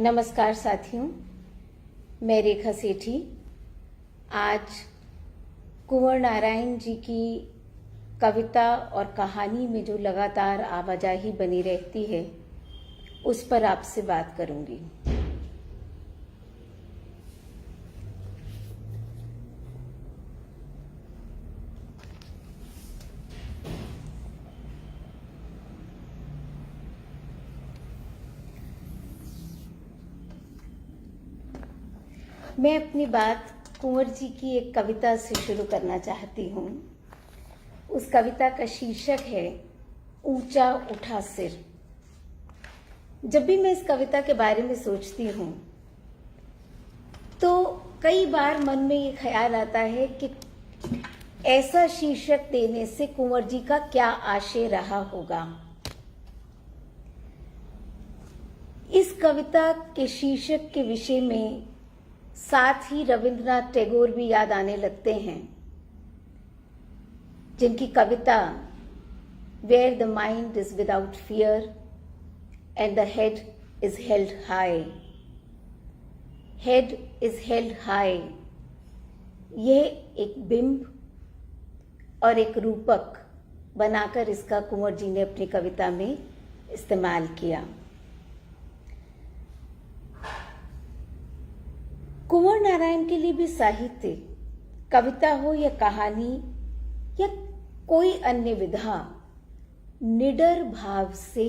नमस्कार साथियों, मैं रेखा सेठी। आज कुंवर नारायण जी की कविता और कहानी में जो लगातार आवाजाही बनी रहती है उस पर आपसे बात करूंगी। मैं अपनी बात कुंवर जी की एक कविता से शुरू करना चाहती हूँ। उस कविता का शीर्षक है ऊंचा उठा सिर। जब भी मैं इस कविता के बारे में सोचती हूँ तो कई बार मन में ये ख्याल आता है कि ऐसा शीर्षक देने से कुंवर जी का क्या आशय रहा होगा। इस कविता के शीर्षक के विषय में साथ ही रविंद्रनाथ टैगोर भी याद आने लगते हैं, जिनकी कविता where the mind is without fear and the head is held high, head is held high, यह एक बिंब और एक रूपक बनाकर इसका कुंवर जी ने अपनी कविता में इस्तेमाल किया। कुंवर नारायण के लिए भी साहित्य, कविता हो या कहानी या कोई अन्य विधा, निडर भाव से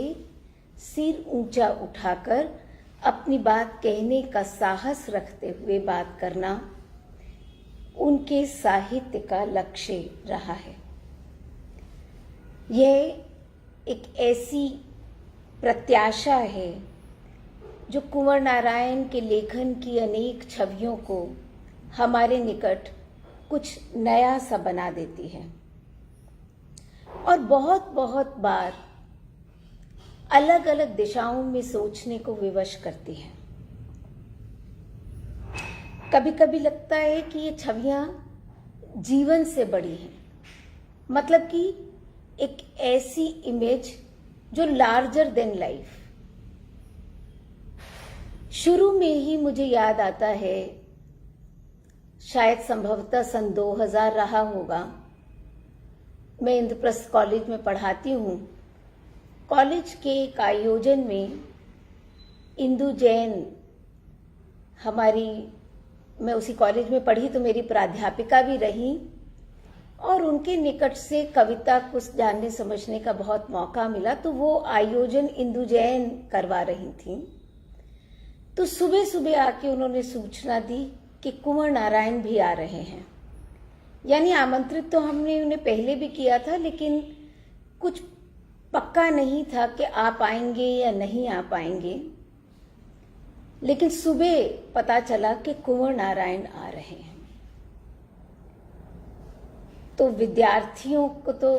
सिर ऊंचा उठाकर अपनी बात कहने का साहस रखते हुए बात करना उनके साहित्य का लक्ष्य रहा है। यह एक ऐसी प्रत्याशा है जो कुंवर नारायण के लेखन की अनेक छवियों को हमारे निकट कुछ नया सा बना देती है और बहुत बहुत बार अलग अलग दिशाओं में सोचने को विवश करती है। कभी कभी लगता है कि ये छवियां जीवन से बड़ी हैं, मतलब कि एक ऐसी इमेज जो लार्जर देन लाइफ। शुरू में ही मुझे याद आता है, शायद संभवतः सन 2000 रहा होगा, मैं इंद्रप्रस्थ कॉलेज में पढ़ाती हूँ। कॉलेज के एक आयोजन में इंदु जैन मैं उसी कॉलेज में पढ़ी तो मेरी प्राध्यापिका भी रही और उनके निकट से कविता कुछ जानने समझने का बहुत मौका मिला। तो वो आयोजन इंदु जैन करवा रही थी। तो सुबह सुबह आके उन्होंने सूचना दी कि कुंवर नारायण भी आ रहे हैं। यानी आमंत्रित तो हमने उन्हें पहले भी किया था, लेकिन कुछ पक्का नहीं था कि आप आएंगे या नहीं आ पाएंगे। लेकिन सुबह पता चला कि कुंवर नारायण आ रहे हैं। तो विद्यार्थियों को तो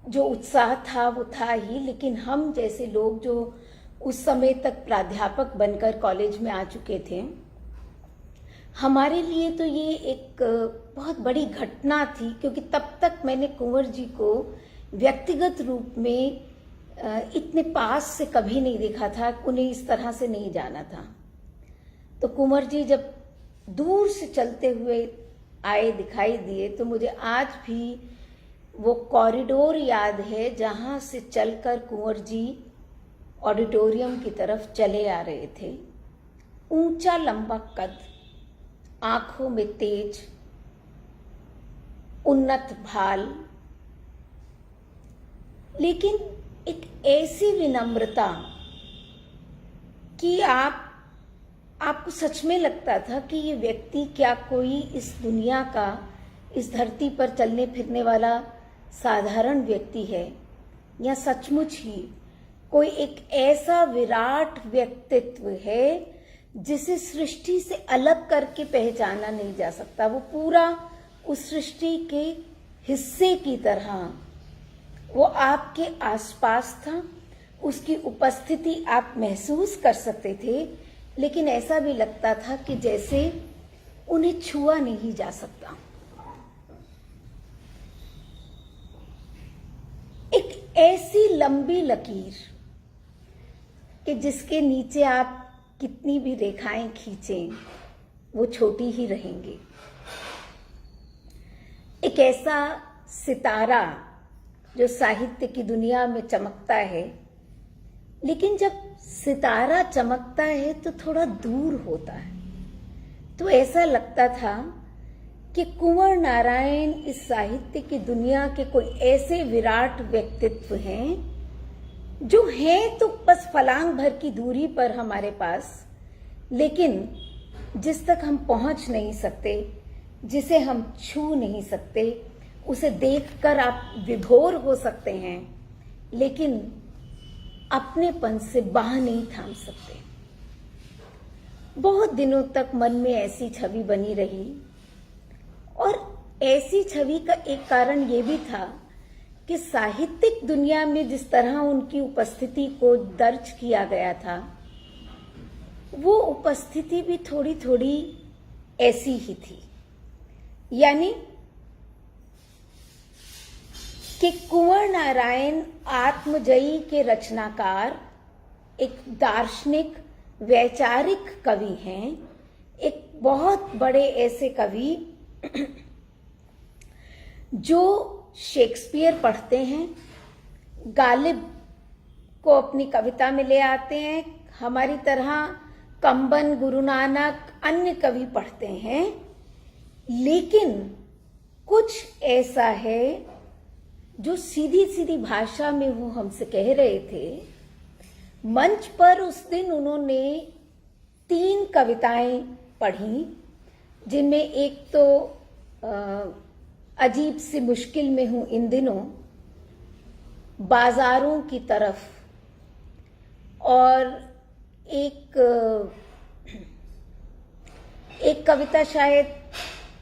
जो उत्साह था वो था ही, लेकिन हम जैसे लोग जो उस समय तक प्राध्यापक बनकर कॉलेज में आ चुके थे, हमारे लिए तो ये एक बहुत बड़ी घटना थी, क्योंकि तब तक मैंने कुंवर जी को व्यक्तिगत रूप में इतने पास से कभी नहीं देखा था, उन्हें इस तरह से नहीं जाना था। तो कुंवर जी जब दूर से चलते हुए आए, दिखाई दिए, तो मुझे आज भी वो कॉरिडोर याद है जहां से चलकर कुंवर जी ऑडिटोरियम की तरफ चले आ रहे थे। ऊंचा लंबा कद, आंखों में तेज, उन्नत भाल, लेकिन एक ऐसी विनम्रता कि आपको सच में लगता था कि ये व्यक्ति क्या कोई इस दुनिया का, इस धरती पर चलने फिरने वाला साधारण व्यक्ति है, या सचमुच ही कोई एक ऐसा विराट व्यक्तित्व है जिसे सृष्टि से अलग करके पहचाना नहीं जा सकता। वो पूरा उस सृष्टि के हिस्से की तरह वो आपके आसपास था, उसकी उपस्थिति आप महसूस कर सकते थे, लेकिन ऐसा भी लगता था कि जैसे उन्हें छुआ नहीं जा सकता। एक ऐसी लंबी लकीर कि जिसके नीचे आप कितनी भी रेखाएं खींचें वो छोटी ही रहेंगी। एक ऐसा सितारा जो साहित्य की दुनिया में चमकता है, लेकिन जब सितारा चमकता है तो थोड़ा दूर होता है। तो ऐसा लगता था कि कुंवर नारायण इस साहित्य की दुनिया के कोई ऐसे विराट व्यक्तित्व हैं जो हैं तो बस फलांग भर की दूरी पर हमारे पास, लेकिन जिस तक हम पहुंच नहीं सकते, जिसे हम छू नहीं सकते, उसे देखकर आप विभोर हो सकते हैं, लेकिन अपनेपन से बाह नहीं थाम सकते। बहुत दिनों तक मन में ऐसी छवि बनी रही, और ऐसी छवि का एक कारण ये भी था कि साहित्यिक दुनिया में जिस तरह उनकी उपस्थिति को दर्ज किया गया था, वो उपस्थिति भी थोड़ी थोड़ी ऐसी ही थी। यानी कि कुंवर नारायण आत्मजयी के रचनाकार, एक दार्शनिक वैचारिक कवि हैं, एक बहुत बड़े ऐसे कवि जो शेक्सपियर पढ़ते हैं, गालिब को अपनी कविता में ले आते हैं, हमारी तरह कंबन, गुरु नानक, अन्य कवि पढ़ते हैं, लेकिन कुछ ऐसा है जो सीधी सीधी भाषा में वो हमसे कह रहे थे। मंच पर उस दिन उन्होंने 3 कविताएं पढ़ी, जिनमें एक तो अजीब सी मुश्किल में हूं इन दिनों, बाजारों की तरफ, और एक कविता शायद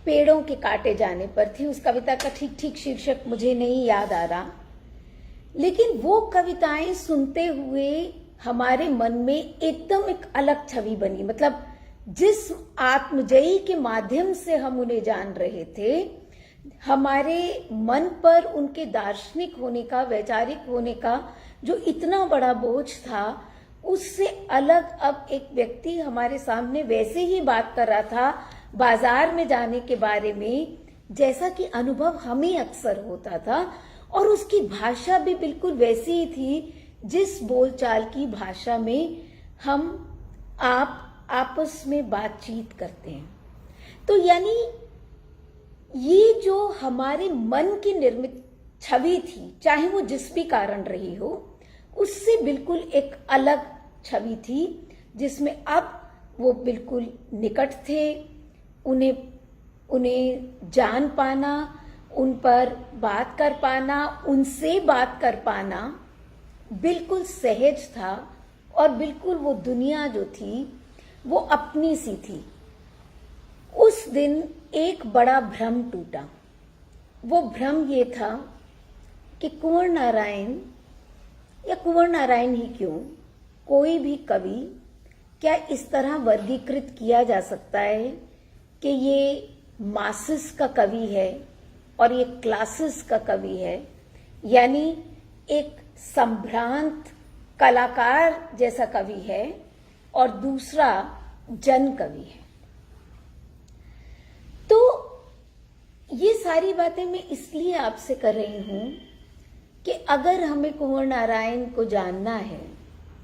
पेड़ों के काटे जाने पर थी। उस कविता का ठीक ठीक शीर्षक मुझे नहीं याद आ रहा, लेकिन वो कविताएं सुनते हुए हमारे मन में एकदम एक अलग छवि बनी। मतलब जिस आत्मजयी के माध्यम से हम उन्हें जान रहे थे, हमारे मन पर उनके दार्शनिक होने का, वैचारिक होने का जो इतना बड़ा बोझ था, उससे अलग अब एक व्यक्ति हमारे सामने वैसे ही बात कर रहा था बाजार में जाने के बारे में, जैसा कि अनुभव हमें अक्सर होता था, और उसकी भाषा भी बिल्कुल वैसी ही थी जिस बोलचाल की भाषा में हम आप आपस में बातचीत करते हैं। तो यानी ये जो हमारे मन की निर्मित छवि थी, चाहे वो जिस भी कारण रही हो, उससे बिल्कुल एक अलग छवि थी, जिसमें अब वो बिल्कुल निकट थे। उन्हें जान पाना, उन पर बात कर पाना, उनसे बात कर पाना बिल्कुल सहज था, और बिल्कुल वो दुनिया जो थी वो अपनी सी थी। उस दिन एक बड़ा भ्रम टूटा। वो भ्रम ये था कि कुंवर नारायण, या कुंवर नारायण ही क्यों, कोई भी कवि क्या इस तरह वर्गीकृत किया जा सकता है कि ये मासेस का कवि है और ये क्लासेस का कवि है। यानी एक संभ्रांत कलाकार जैसा कवि है और दूसरा जन कवि है। तो ये सारी बातें मैं इसलिए आपसे कर रही हूं कि अगर हमें कुंवर नारायण को जानना है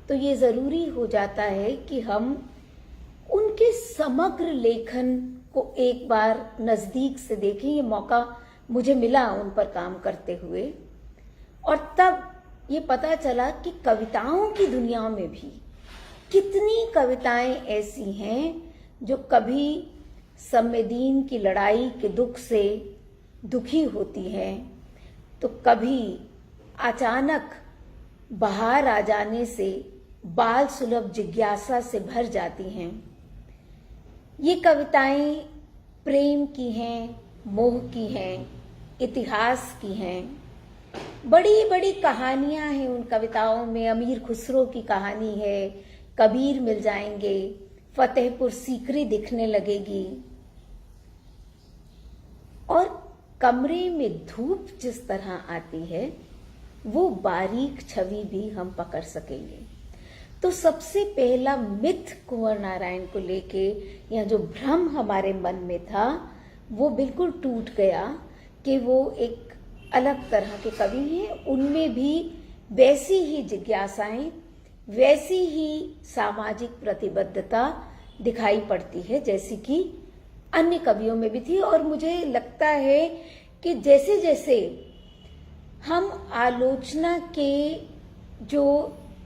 तो ये जरूरी हो जाता है कि हम उनके समग्र लेखन को एक बार नजदीक से देखें। ये मौका मुझे मिला उन पर काम करते हुए, और तब ये पता चला कि कविताओं की दुनिया में भी कितनी कविताएं ऐसी हैं जो कभी सम्मेदीन की लड़ाई के दुख से दुखी होती हैं, तो कभी अचानक बहार आ जाने से बाल सुलभ जिज्ञासा से भर जाती हैं। ये कविताएं प्रेम की हैं, मोह की हैं, इतिहास की हैं। बड़ी बड़ी कहानियां हैं उन कविताओं में। अमीर खुसरो की कहानी है, कबीर मिल जाएंगे, फतेहपुर सीकरी दिखने लगेगी, और कमरे में धूप जिस तरह आती है वो बारीक छवि भी हम पकड़ सकेंगे। तो सबसे पहला मिथ कुंवर नारायण को लेके या जो भ्रम हमारे मन में था वो बिल्कुल टूट गया कि वो एक अलग तरह के कवि हैं। उनमें भी वैसी ही जिज्ञासाएं, वैसी ही सामाजिक प्रतिबद्धता दिखाई पड़ती है जैसी कि अन्य कवियों में भी थी। और मुझे लगता है कि जैसे जैसे हम आलोचना के जो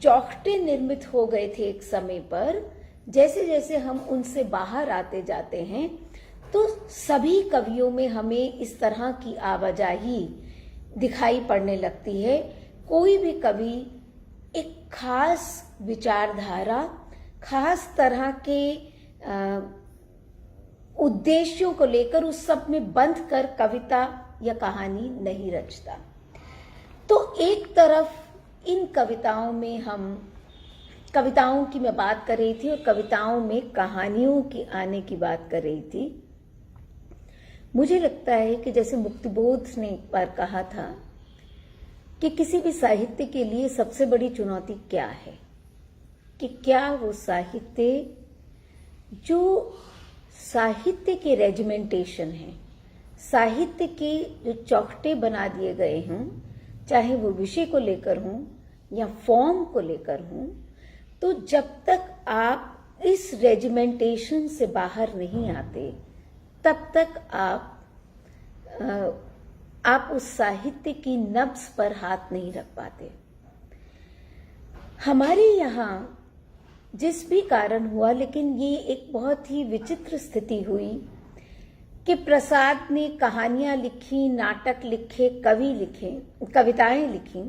चौखटे निर्मित हो गए थे एक समय पर, जैसे जैसे हम उनसे बाहर आते जाते हैं तो सभी कवियों में हमें इस तरह की आवाजाही दिखाई पड़ने लगती है। कोई भी कवि एक खास विचारधारा, खास तरह के उद्देश्यों को लेकर उस सब में बंध कर कविता या कहानी नहीं रचता। तो एक तरफ इन कविताओं में हम कविताओं की मैं बात कर रही थी और कविताओं में कहानियों की आने की बात कर रही थी। मुझे लगता है कि जैसे मुक्तिबोध ने एक बार कहा था कि किसी भी साहित्य के लिए सबसे बड़ी चुनौती क्या है, कि क्या वो साहित्य जो साहित्य के रेजिमेंटेशन है, साहित्य के जो चौखटे बना दिए गए हों, चाहे वो विषय को लेकर हों या फॉर्म को लेकर हों, तो जब तक आप इस रेजिमेंटेशन से बाहर नहीं आते तब तक आप उस साहित्य की नब्ज पर हाथ नहीं रख पाते। हमारे यहाँ जिस भी कारण हुआ, लेकिन ये एक बहुत ही विचित्र स्थिति हुई कि प्रसाद ने कहानियां लिखी, नाटक लिखे, कवि लिखे, कविताएं लिखी,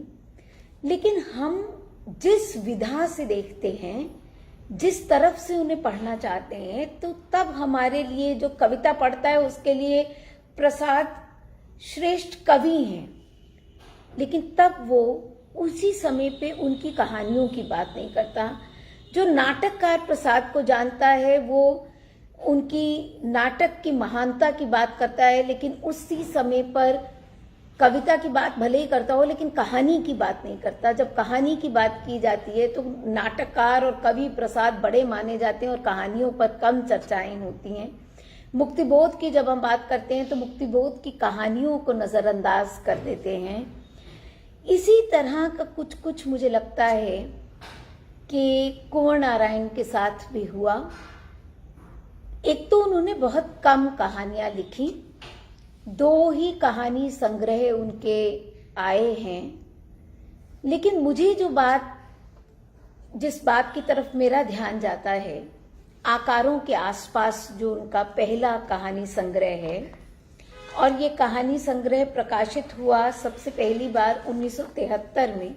लेकिन हम जिस विधा से देखते हैं, जिस तरफ से उन्हें पढ़ना चाहते हैं, तो तब हमारे लिए जो कविता पढ़ता है उसके लिए प्रसाद श्रेष्ठ कवि हैं, लेकिन तब वो उसी समय पे उनकी कहानियों की बात नहीं करता। जो नाटककार प्रसाद को जानता है वो उनकी नाटक की महानता की बात करता है, लेकिन उसी समय पर कविता की बात भले ही करता हो लेकिन कहानी की बात नहीं करता। जब कहानी की बात की जाती है तो नाटककार और कवि प्रसाद बड़े माने जाते हैं और कहानियों पर कम चर्चाएं होती हैं। मुक्तिबोध की जब हम बात करते हैं तो मुक्तिबोध की कहानियों को नजरअंदाज कर देते हैं। इसी तरह का कुछ कुछ मुझे लगता है कि कुंवर नारायण के साथ भी हुआ। एक तो उन्होंने बहुत कम कहानियां लिखी, 2 ही कहानी संग्रह उनके आए हैं, लेकिन मुझे जिस बात की तरफ मेरा ध्यान जाता है, आकारों के आसपास जो उनका पहला कहानी संग्रह है, और ये कहानी संग्रह प्रकाशित हुआ सबसे पहली बार 1973 में।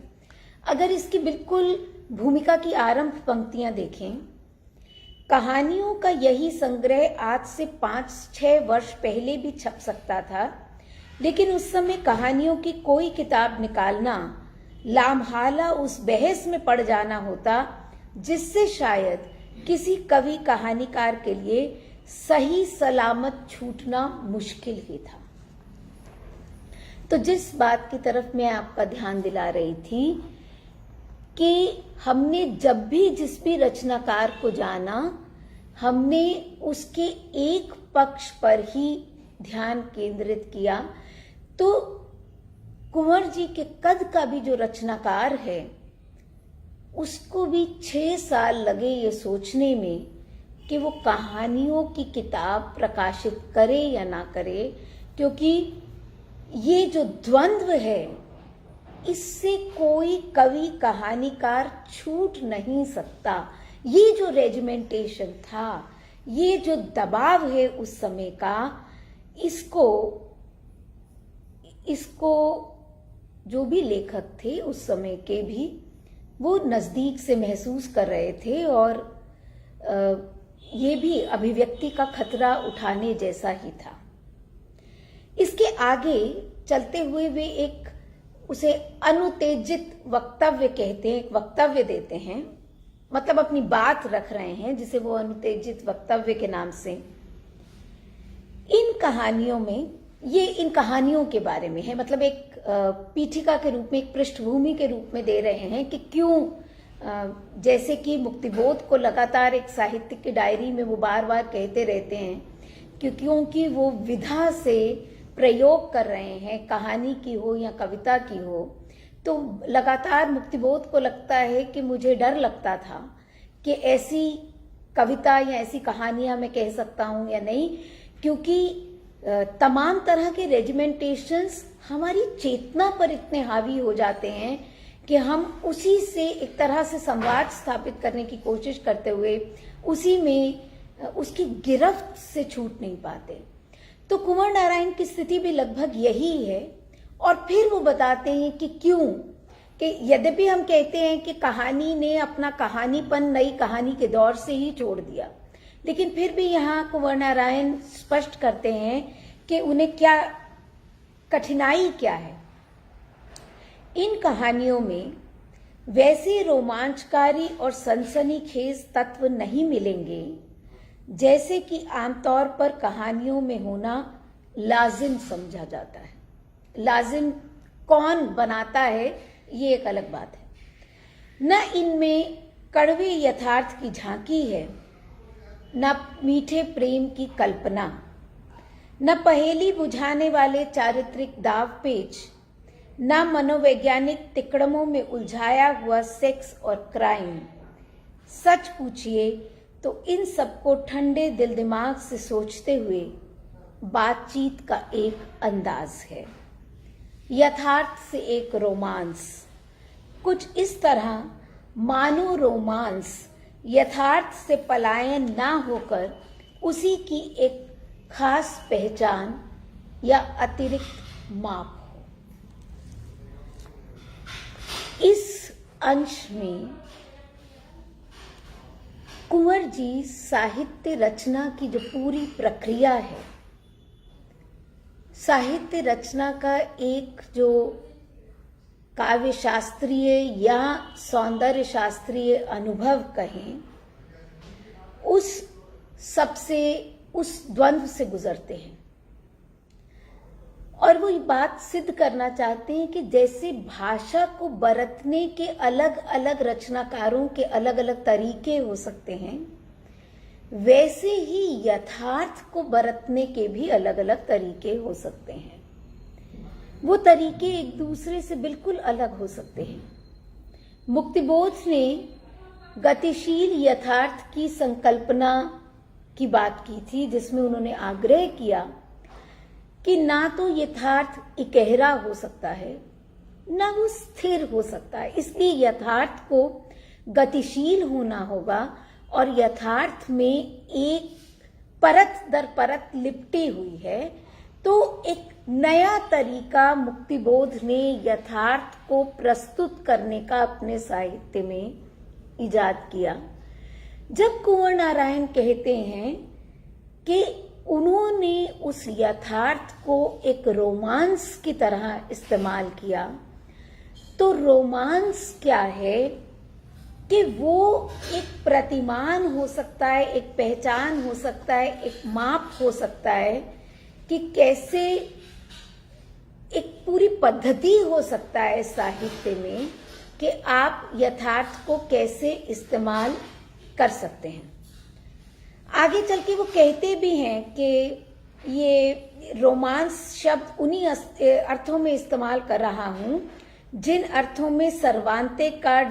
अगर इसकी बिल्कुल भूमिका की आरंभ पंक्तियां देखें, कहानियों का यही संग्रह आज से 5-6 वर्ष पहले भी छप सकता था, लेकिन उस समय कहानियों की कोई किताब निकालना लामहाला उस बहस में पड़ जाना होता जिससे शायद किसी कवि कहानीकार के लिए सही सलामत छूटना मुश्किल ही था। तो जिस बात की तरफ मैं आपका ध्यान दिला रही थी कि हमने जब भी जिस भी रचनाकार को जाना, हमने उसके एक पक्ष पर ही ध्यान केंद्रित किया। तो कुंवर जी के कद का भी जो रचनाकार है उसको भी 6 साल लगे ये सोचने में कि वो कहानियों की किताब प्रकाशित करे या ना करे, क्योंकि ये जो द्वंद्व है इससे कोई कवि कहानीकार छूट नहीं सकता। ये जो रेजिमेंटेशन था, ये जो दबाव है उस समय का, इसको जो भी लेखक थे उस समय के भी वो नजदीक से महसूस कर रहे थे, और ये भी अभिव्यक्ति का खतरा उठाने जैसा ही था। इसके आगे चलते हुए वे उसे अनुत्तेजित वक्तव्य कहते हैं, एक वक्तव्य देते हैं, मतलब अपनी बात रख रहे हैं जिसे वो अनुत्तेजित वक्तव्य के नाम से। इन कहानियों में ये इन कहानियों के बारे में है, मतलब एक पीठिका के रूप में, एक पृष्ठभूमि के रूप में दे रहे हैं कि क्यों जैसे कि मुक्तिबोध को लगातार एक साहित्य की डायरी में वो बार बार कहते रहते हैं क्योंकि वो विधा से प्रयोग कर रहे हैं, कहानी की हो या कविता की हो, तो लगातार मुक्तिबोध को लगता है कि मुझे डर लगता था कि ऐसी कविता या ऐसी कहानियां मैं कह सकता हूं या नहीं, क्योंकि तमाम तरह के रेजिमेंटेशंस हमारी चेतना पर इतने हावी हो जाते हैं कि हम उसी से एक तरह से संवाद स्थापित करने की कोशिश करते हुए उसी में उसकी गिरफ्त से छूट नहीं पाते। तो कुंवर नारायण की स्थिति भी लगभग यही है। और फिर वो बताते हैं कि क्यों, कि यद्यपि हम कहते हैं कि कहानी ने अपना कहानीपन नई कहानी के दौर से ही छोड़ दिया, लेकिन फिर भी यहाँ कुंवर नारायण स्पष्ट करते हैं कि उन्हें क्या कठिनाई क्या है। इन कहानियों में वैसे रोमांचकारी और सनसनीखेज तत्व नहीं मिलेंगे जैसे कि आमतौर पर कहानियों में होना लाजिम समझा जाता है। लाजिम कौन बनाता है ये एक अलग बात है। न इनमें कड़वे यथार्थ की झांकी है, न मीठे प्रेम की कल्पना, न पहेली बुझाने वाले चारित्रिक दावपेच, न मनोवैज्ञानिक तिकड़मों में उलझाया हुआ सेक्स और क्राइम। सच पूछिए तो इन सबको ठंडे दिल दिमाग से सोचते हुए बातचीत का एक अंदाज है, यथार्थ से एक रोमांस, कुछ इस तरह मानो रोमांस यथार्थ से पलायन ना होकर उसी की एक खास पहचान या अतिरिक्त माप हो। इस अंश में कुंवर जी साहित्य रचना की जो पूरी प्रक्रिया है, साहित्य रचना का एक जो काव्य शास्त्रीय या सौंदर्य शास्त्रीय अनुभव कहें, उस द्वंद्व से गुजरते हैं। और वो ये बात सिद्ध करना चाहते हैं कि जैसे भाषा को बरतने के अलग अलग रचनाकारों के अलग अलग तरीके हो सकते हैं, वैसे ही यथार्थ को बरतने के भी अलग अलग तरीके हो सकते हैं। वो तरीके एक दूसरे से बिल्कुल अलग हो सकते हैं। मुक्तिबोध ने गतिशील यथार्थ की संकल्पना की बात की थी, जिसमें उन्होंने आग्रह किया कि ना तो यथार्थ इकहरा हो सकता है, ना वो स्थिर हो सकता है, इसलिए यथार्थ को गतिशील होना होगा और यथार्थ में एक परत दर परत लिपटी हुई है। तो एक नया तरीका मुक्तिबोध ने यथार्थ को प्रस्तुत करने का अपने साहित्य में इजाद किया। जब कुंवर नारायण कहते हैं कि उन्होंने उस यथार्थ को एक रोमांस की तरह इस्तेमाल किया, तो रोमांस क्या है कि वो एक प्रतिमान हो सकता है, एक पहचान हो सकता है, एक माप हो सकता है कि कैसे एक पूरी पद्धति हो सकता है साहित्य में कि आप यथार्थ को कैसे इस्तेमाल कर सकते हैं। आगे चल के वो कहते भी हैं कि ये रोमांस शब्द उन्हीं अर्थों में इस्तेमाल कर रहा हूं जिन अर्थों में सर्वांते का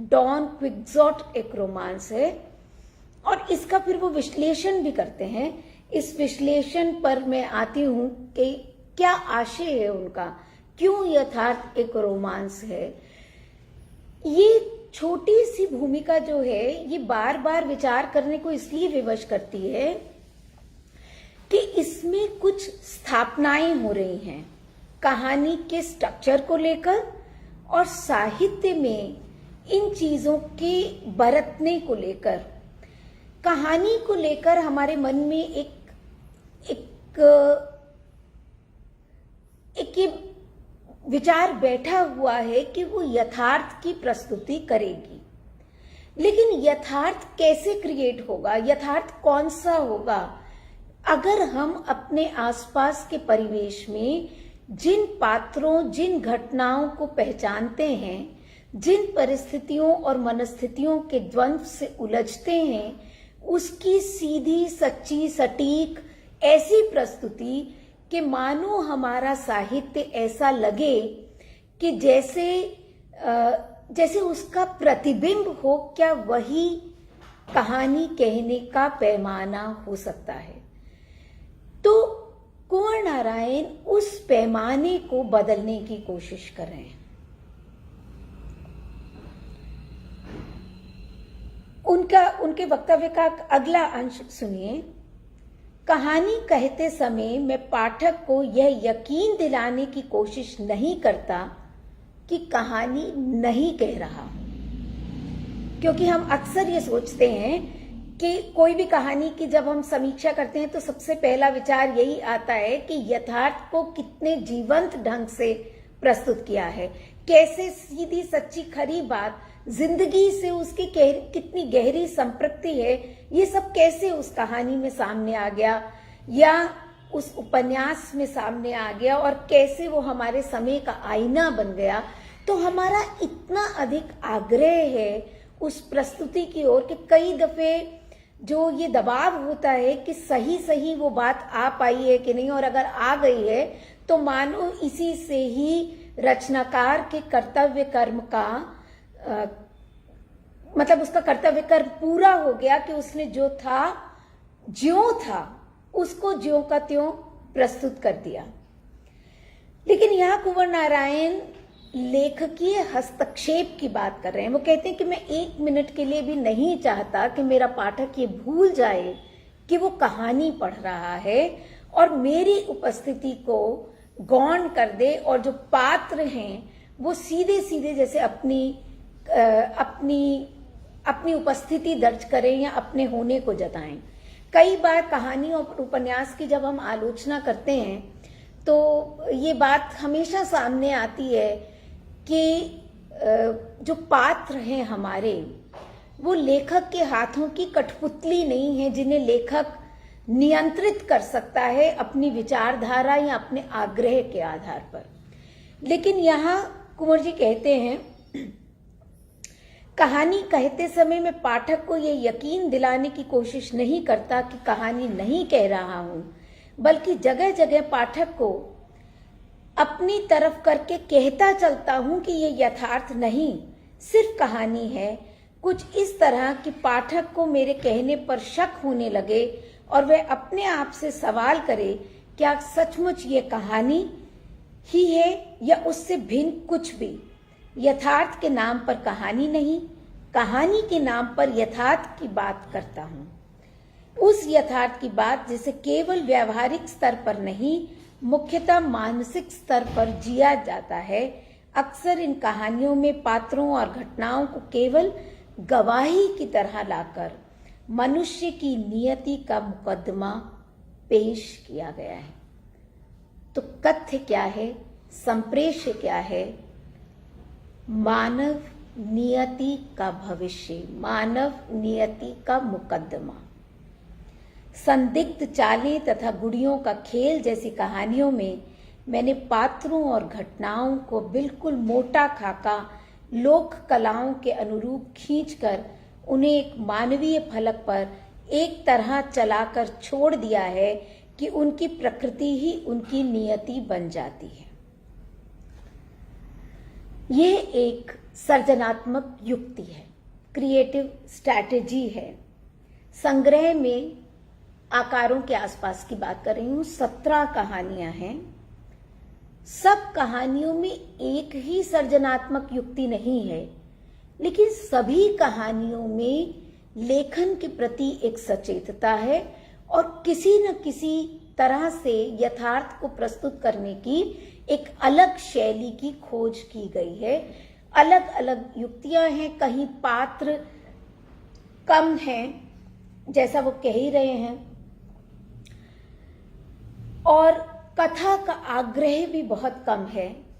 डॉन क्विक्सोट एक रोमांस है, और इसका फिर वो विश्लेषण भी करते हैं। इस विश्लेषण पर मैं आती हूं कि क्या आशय है उनका, क्यों यथार्थ एक रोमांस है। ये छोटी सी भूमिका जो है ये बार बार विचार करने को इसलिए विवश करती है कि इसमें कुछ स्थापनाएं हो रही हैं कहानी के स्ट्रक्चर को लेकर और साहित्य में इन चीजों के बरतने को लेकर। कहानी को लेकर हमारे मन में एक ये विचार बैठा हुआ है कि वो यथार्थ की प्रस्तुति करेगी, लेकिन यथार्थ कैसे क्रिएट होगा, यथार्थ कौन सा होगा। अगर हम अपने आसपास के परिवेश में जिन पात्रों जिन घटनाओं को पहचानते हैं जिन परिस्थितियों और मनस्थितियों के द्वंद्व से उलझते हैं, उसकी सीधी सच्ची सटीक ऐसी प्रस्तुति कि मानो हमारा साहित्य ऐसा लगे कि जैसे उसका प्रतिबिंब हो, क्या वही कहानी कहने का पैमाना हो सकता है। तो कुंवर नारायण उस पैमाने को बदलने की कोशिश कर रहे हैं। उनके वक्तव्य का अगला अंश सुनिए। कहानी कहते समय मैं पाठक को यह यकीन दिलाने की कोशिश नहीं करता कि कहानी नहीं कह रहा हूं, क्योंकि हम अक्सर ये सोचते हैं कि कोई भी कहानी की जब हम समीक्षा करते हैं तो सबसे पहला विचार यही आता है कि यथार्थ को कितने जीवंत ढंग से प्रस्तुत किया है, कैसे सीधी सच्ची खरी बात जिंदगी से उसकी कितनी गहरी संपृक्ति है, ये सब कैसे उस कहानी में सामने आ गया या उस उपन्यास में सामने आ गया, और कैसे वो हमारे समय का आईना बन गया। तो हमारा इतना अधिक आग्रह है उस प्रस्तुति की ओर कि कई दफे जो ये दबाव होता है कि सही सही वो बात आ पाई है कि नहीं, और अगर आ गई है तो मानो इसी से ही रचनाकार के कर्तव्य कर्म का मतलब उसका कर्तव्य कर्म पूरा हो गया कि उसने जो था ज्यों था उसको ज्यों का त्यों प्रस्तुत कर दिया। लेकिन यहां कुंवर नारायण लेखकीय हस्तक्षेप की बात कर रहे हैं। वो कहते हैं कि मैं 1 मिनट के लिए भी नहीं चाहता कि मेरा पाठक ये भूल जाए कि वो कहानी पढ़ रहा है और मेरी उपस्थिति को गौण कर दे, और जो पात्र हैं वो सीधे सीधे जैसे अपनी उपस्थिति दर्ज करें या अपने होने को जताएं। कई बार कहानी और उपन्यास की जब हम आलोचना करते हैं तो ये बात हमेशा सामने आती है कि जो पात्र हैं हमारे, वो लेखक के हाथों की कठपुतली नहीं है जिन्हें लेखक नियंत्रित कर सकता है अपनी विचारधारा या अपने आग्रह के आधार पर। लेकिन यहाँ कुंवर जी कहते हैं, कहानी कहते समय मैं पाठक को यह यकीन दिलाने की कोशिश नहीं करता कि कहानी नहीं कह रहा हूं, बल्कि जगह जगह पाठक को अपनी तरफ करके कहता चलता हूं कि यह यथार्थ नहीं, सिर्फ कहानी है। कुछ इस तरह कि पाठक को मेरे कहने पर शक होने लगे और वह अपने आप से सवाल करे, क्या सचमुच ये कहानी ही है या उससे भिन्न कुछ भी। यथार्थ के नाम पर कहानी नहीं, कहानी के नाम पर यथार्थ की बात करता हूं। उस यथार्थ की बात जिसे केवल व्यावहारिक स्तर पर नहीं, मुख्यतः मानसिक स्तर पर जिया जाता है। अक्सर इन कहानियों में पात्रों और घटनाओं को केवल गवाही की तरह लाकर मनुष्य की नियति का मुकदमा पेश किया गया है। तो कथ्य क्या है, संप्रेष्य क्या है? मानव नियति का भविष्य, मानव नियति का मुकदमा। संदिग्ध चालें तथा गुड़ियों का खेल जैसी कहानियों में मैंने पात्रों और घटनाओं को बिल्कुल मोटा खाका लोक कलाओं के अनुरूप खींचकर उन्हें एक मानवीय फलक पर एक तरह चलाकर छोड़ दिया है कि उनकी प्रकृति ही उनकी नियति बन जाती है। यह एक सर्जनात्मक युक्ति है, क्रिएटिव स्ट्रैटेजी है। संग्रह में आकारों के आसपास की बात कर रही हूं। 17 कहानियां हैं। सब कहानियों में एक ही सर्जनात्मक युक्ति नहीं है, लेकिन सभी कहानियों में लेखन के प्रति एक सचेतता है और किसी न किसी तरह से यथार्थ को प्रस्तुत करने की एक अलग शैली की खोज की गई है। अलग अलग युक्तियां हैं, कहीं पात्र कम हैं, जैसा वो कह ही रहे हैं, और कथा का आग्रह भी बहुत कम है।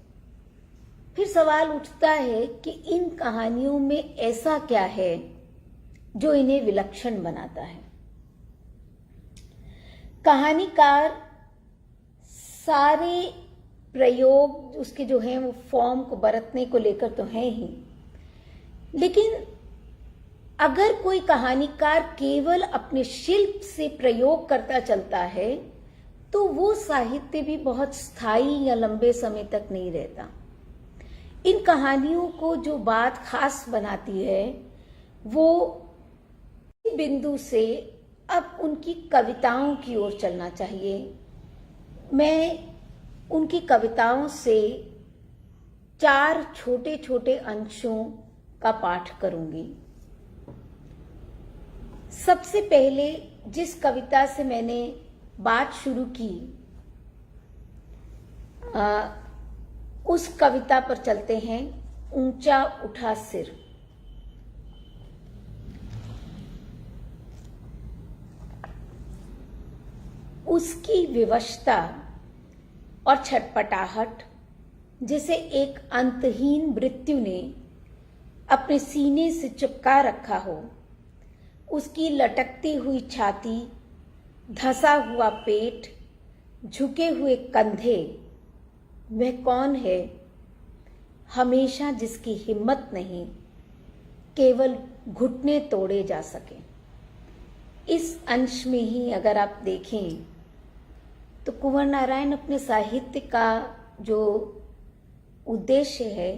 फिर सवाल उठता है कि इन कहानियों में ऐसा क्या है जो इन्हें विलक्षण बनाता है। कहानीकार सारे प्रयोग उसके जो हैं वो फॉर्म को बरतने को लेकर तो हैं ही, लेकिन अगर कोई कहानीकार केवल अपने शिल्प से प्रयोग करता चलता है तो वो साहित्य भी बहुत स्थायी या लंबे समय तक नहीं रहता। इन कहानियों को जो बात खास बनाती है वो बिंदु से अब उनकी कविताओं की ओर चलना चाहिए। मैं उनकी कविताओं से 4 छोटे छोटे अंशों का पाठ करूंगी। सबसे पहले जिस कविता से मैंने बात शुरू की उस कविता पर चलते हैं, ऊंचा उठा सिर। उसकी विवशता और छटपटाहट जिसे एक अंतहीन मृत्यु ने अपने सीने से चिपका रखा हो, उसकी लटकती हुई छाती, धंसा हुआ पेट, झुके हुए कंधे, वह कौन है हमेशा जिसकी हिम्मत नहीं, केवल घुटने तोड़े जा सके। इस अंश में ही अगर आप देखें तो कुंवर नारायण अपने साहित्य का जो उद्देश्य है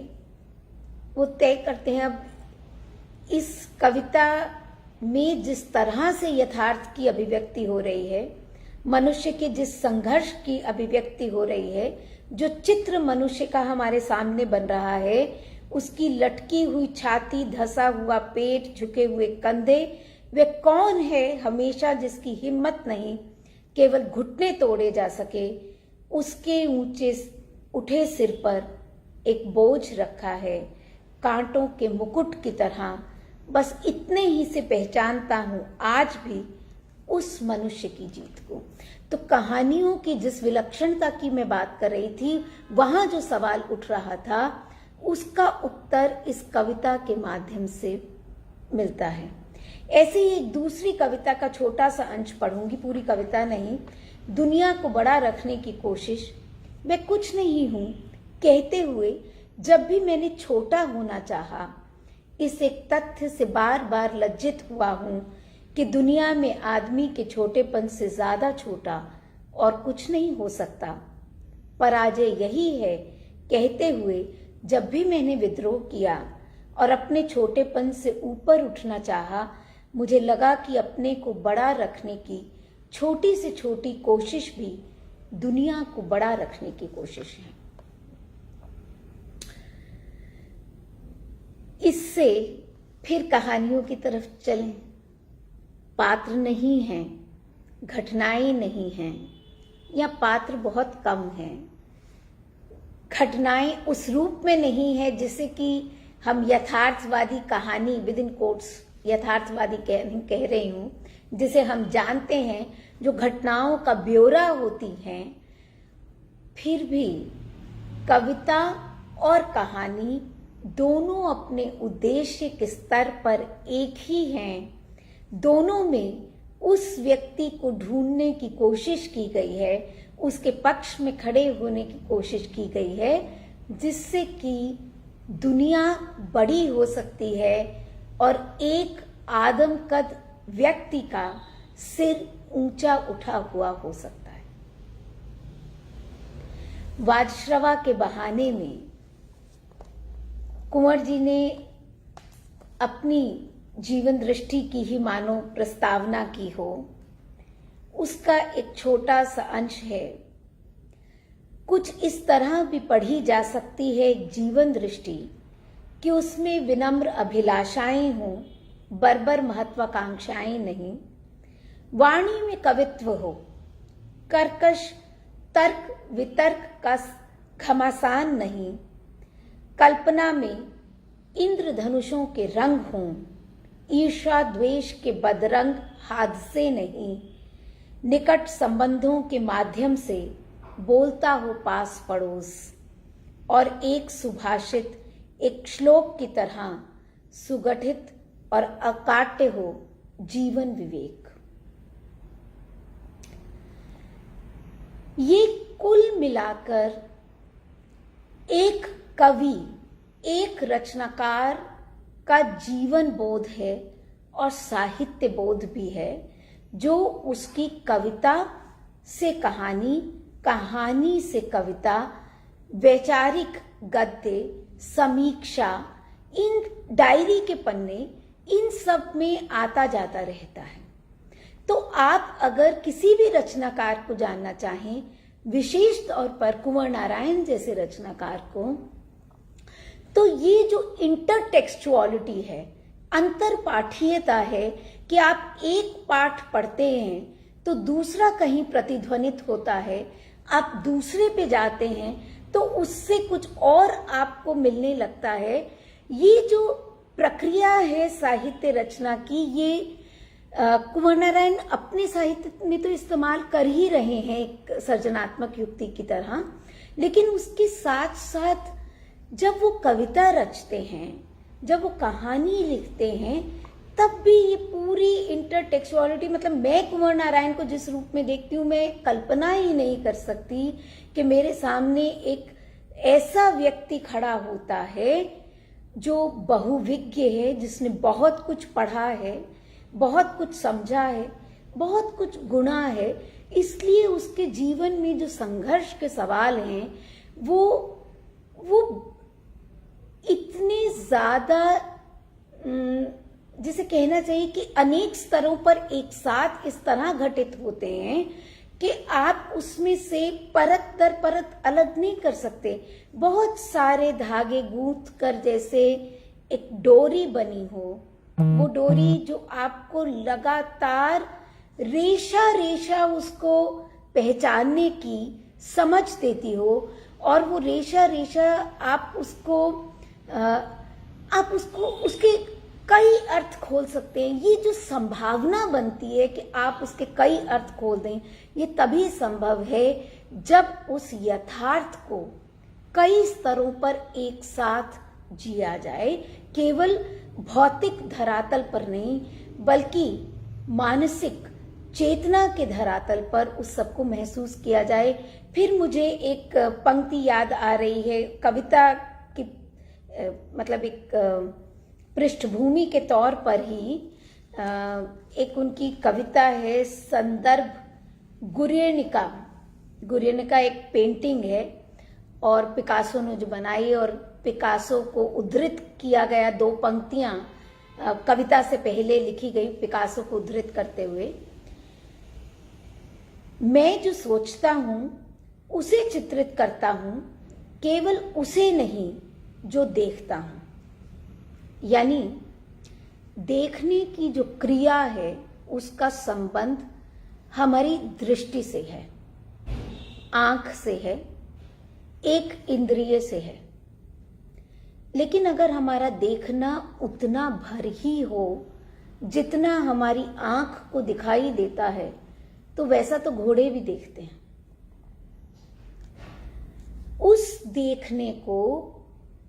वो तय करते हैं। अब इस कविता में जिस तरह से यथार्थ की अभिव्यक्ति हो रही है, मनुष्य के जिस संघर्ष की अभिव्यक्ति हो रही है, जो चित्र मनुष्य का हमारे सामने बन रहा है, उसकी लटकी हुई छाती, धंसा हुआ पेट, झुके हुए कंधे, वे कौन है हमेशा जिसकी हिम्मत नहीं, केवल घुटने तोड़े जा सके। उसके ऊंचे उठे सिर पर एक बोझ रखा है, कांटों के मुकुट की तरह। बस इतने ही से पहचानता हूं आज भी उस मनुष्य की जीत को। तो कहानियों की जिस विलक्षणता की मैं बात कर रही थी, वहां जो सवाल उठ रहा था, उसका उत्तर इस कविता के माध्यम से मिलता है। ऐसे ही एक दूसरी कविता का छोटा सा अंश पढ़ूंगी, पूरी कविता नहीं। दुनिया को बड़ा रखने की कोशिश, मैं कुछ नहीं हूं कहते हुए जब भी मैंने छोटा होना चाहा, इस एक तथ्य से बार बार लज्जित हुआ हूं कि दुनिया में आदमी के छोटेपन से ज्यादा छोटा और कुछ नहीं हो सकता। पराजय यही है कहते हुए जब भी मैंने विद्रोह किया और अपने छोटेपन से ऊपर उठना चाहा, मुझे लगा कि अपने को बड़ा रखने की छोटी से छोटी कोशिश भी दुनिया को बड़ा रखने की कोशिश है। इससे फिर कहानियों की तरफ चलें। पात्र नहीं हैं, घटनाएं नहीं हैं, या पात्र बहुत कम हैं। घटनाएं उस रूप में नहीं है जिसे कि हम यथार्थवादी कहानी विद इन कोट्स यथार्थवादी कह रही हूं, जिसे हम जानते हैं, जो घटनाओं का ब्यौरा होती हैं। फिर भी कविता और कहानी दोनों अपने उद्देश्य के स्तर पर एक ही हैं। दोनों में उस व्यक्ति को ढूंढने की कोशिश की गई है, उसके पक्ष में खड़े होने की कोशिश की गई है, जिससे कि दुनिया बड़ी हो सकती है और एक आदमकद व्यक्ति का सिर ऊंचा उठा हुआ हो सकता है। वाजश्रवा के बहाने में कुंवर जी ने अपनी जीवन दृष्टि की ही मानो प्रस्तावना की हो, उसका एक छोटा सा अंश है। कुछ इस तरह भी पढ़ी जा सकती है एक जीवन दृष्टि कि उसमें विनम्र अभिलाषाएं हों, बर्बर महत्वाकांक्षाएं नहीं। वाणी में कवित्व हो, कर्कश तर्क वितर्क का घमासान नहीं। कल्पना में इंद्रधनुषों के रंग हों, ईर्ष्या द्वेष के बदरंग हादसे नहीं। निकट संबंधों के माध्यम से बोलता हो पास पड़ोस, और एक सुभाषित एक श्लोक की तरह सुगठित और अकाट्य हो जीवन विवेक। ये कुल मिलाकर एक कवि, एक रचनाकार का जीवन बोध है और साहित्य बोध भी है, जो उसकी कविता से कहानी, कहानी से कविता, वैचारिक गद्य, समीक्षा, इन डायरी के पन्ने, इन सब में आता जाता रहता है। तो आप अगर किसी भी रचनाकार को जानना चाहें, विशेष तौर पर कुंवर नारायण जैसे रचनाकार को, तो ये जो इंटरटेक्सचुअलिटी है, अंतरपाठीयता है कि आप एक पाठ पढ़ते हैं तो दूसरा कहीं प्रतिध्वनित होता है, आप दूसरे पे जाते हैं तो उससे कुछ और आपको मिलने लगता है। ये जो प्रक्रिया है साहित्य रचना की, ये कुंवर नारायण अपने साहित्य में तो इस्तेमाल कर ही रहे हैं एक सर्जनात्मक युक्ति की तरह, लेकिन उसके साथ साथ जब वो कविता रचते हैं, जब वो कहानी लिखते हैं, तब भी ये पूरी इंटरटेक्सुअलिटी, मतलब मैं कुंवर नारायण को जिस रूप में देखती हूँ, मैं कल्पना ही नहीं कर सकती कि मेरे सामने एक ऐसा व्यक्ति खड़ा होता है जो बहुविज्ञ है, जिसने बहुत कुछ पढ़ा है, बहुत कुछ समझा है, बहुत कुछ गुणा है। इसलिए उसके जीवन में जो संघर्ष के सवाल हैं वो इतने ज्यादा, जिसे कहना चाहिए कि अनेक स्तरों पर एक साथ इस तरह घटित होते हैं कि आप उसमें से परत दर परत अलग नहीं कर सकते। बहुत सारे धागे गूंथ कर जैसे एक डोरी बनी हो, वो डोरी जो आपको लगातार रेशा रेशा उसको पहचानने की समझ देती हो, और वो रेशा रेशा आप उसको उसके कई अर्थ खोल सकते हैं। ये जो संभावना बनती है कि आप उसके कई अर्थ खोल दें, ये तभी संभव है जब उस यथार्थ को कई स्तरों पर एक साथ जिया जाए, केवल भौतिक धरातल पर नहीं बल्कि मानसिक चेतना के धरातल पर उस सबको महसूस किया जाए। फिर मुझे एक पंक्ति याद आ रही है, कविता की मतलब एक पृष्ठभूमि के तौर पर ही एक उनकी कविता है, संदर्भ गुर्यनिका। गुर्यनिका एक पेंटिंग है और पिकासो ने जो बनाई, और पिकासो को उद्धृत किया गया, दो पंक्तियां कविता से पहले लिखी गई पिकासो को उद्धृत करते हुए, मैं जो सोचता हूं उसे चित्रित करता हूं, केवल उसे नहीं जो देखता हूं। यानी देखने की जो क्रिया है उसका संबंध हमारी दृष्टि से है, आंख से है, एक इंद्रिय से है। लेकिन अगर हमारा देखना उतना भर ही हो जितना हमारी आंख को दिखाई देता है, तो वैसा तो घोड़े भी देखते हैं। उस देखने को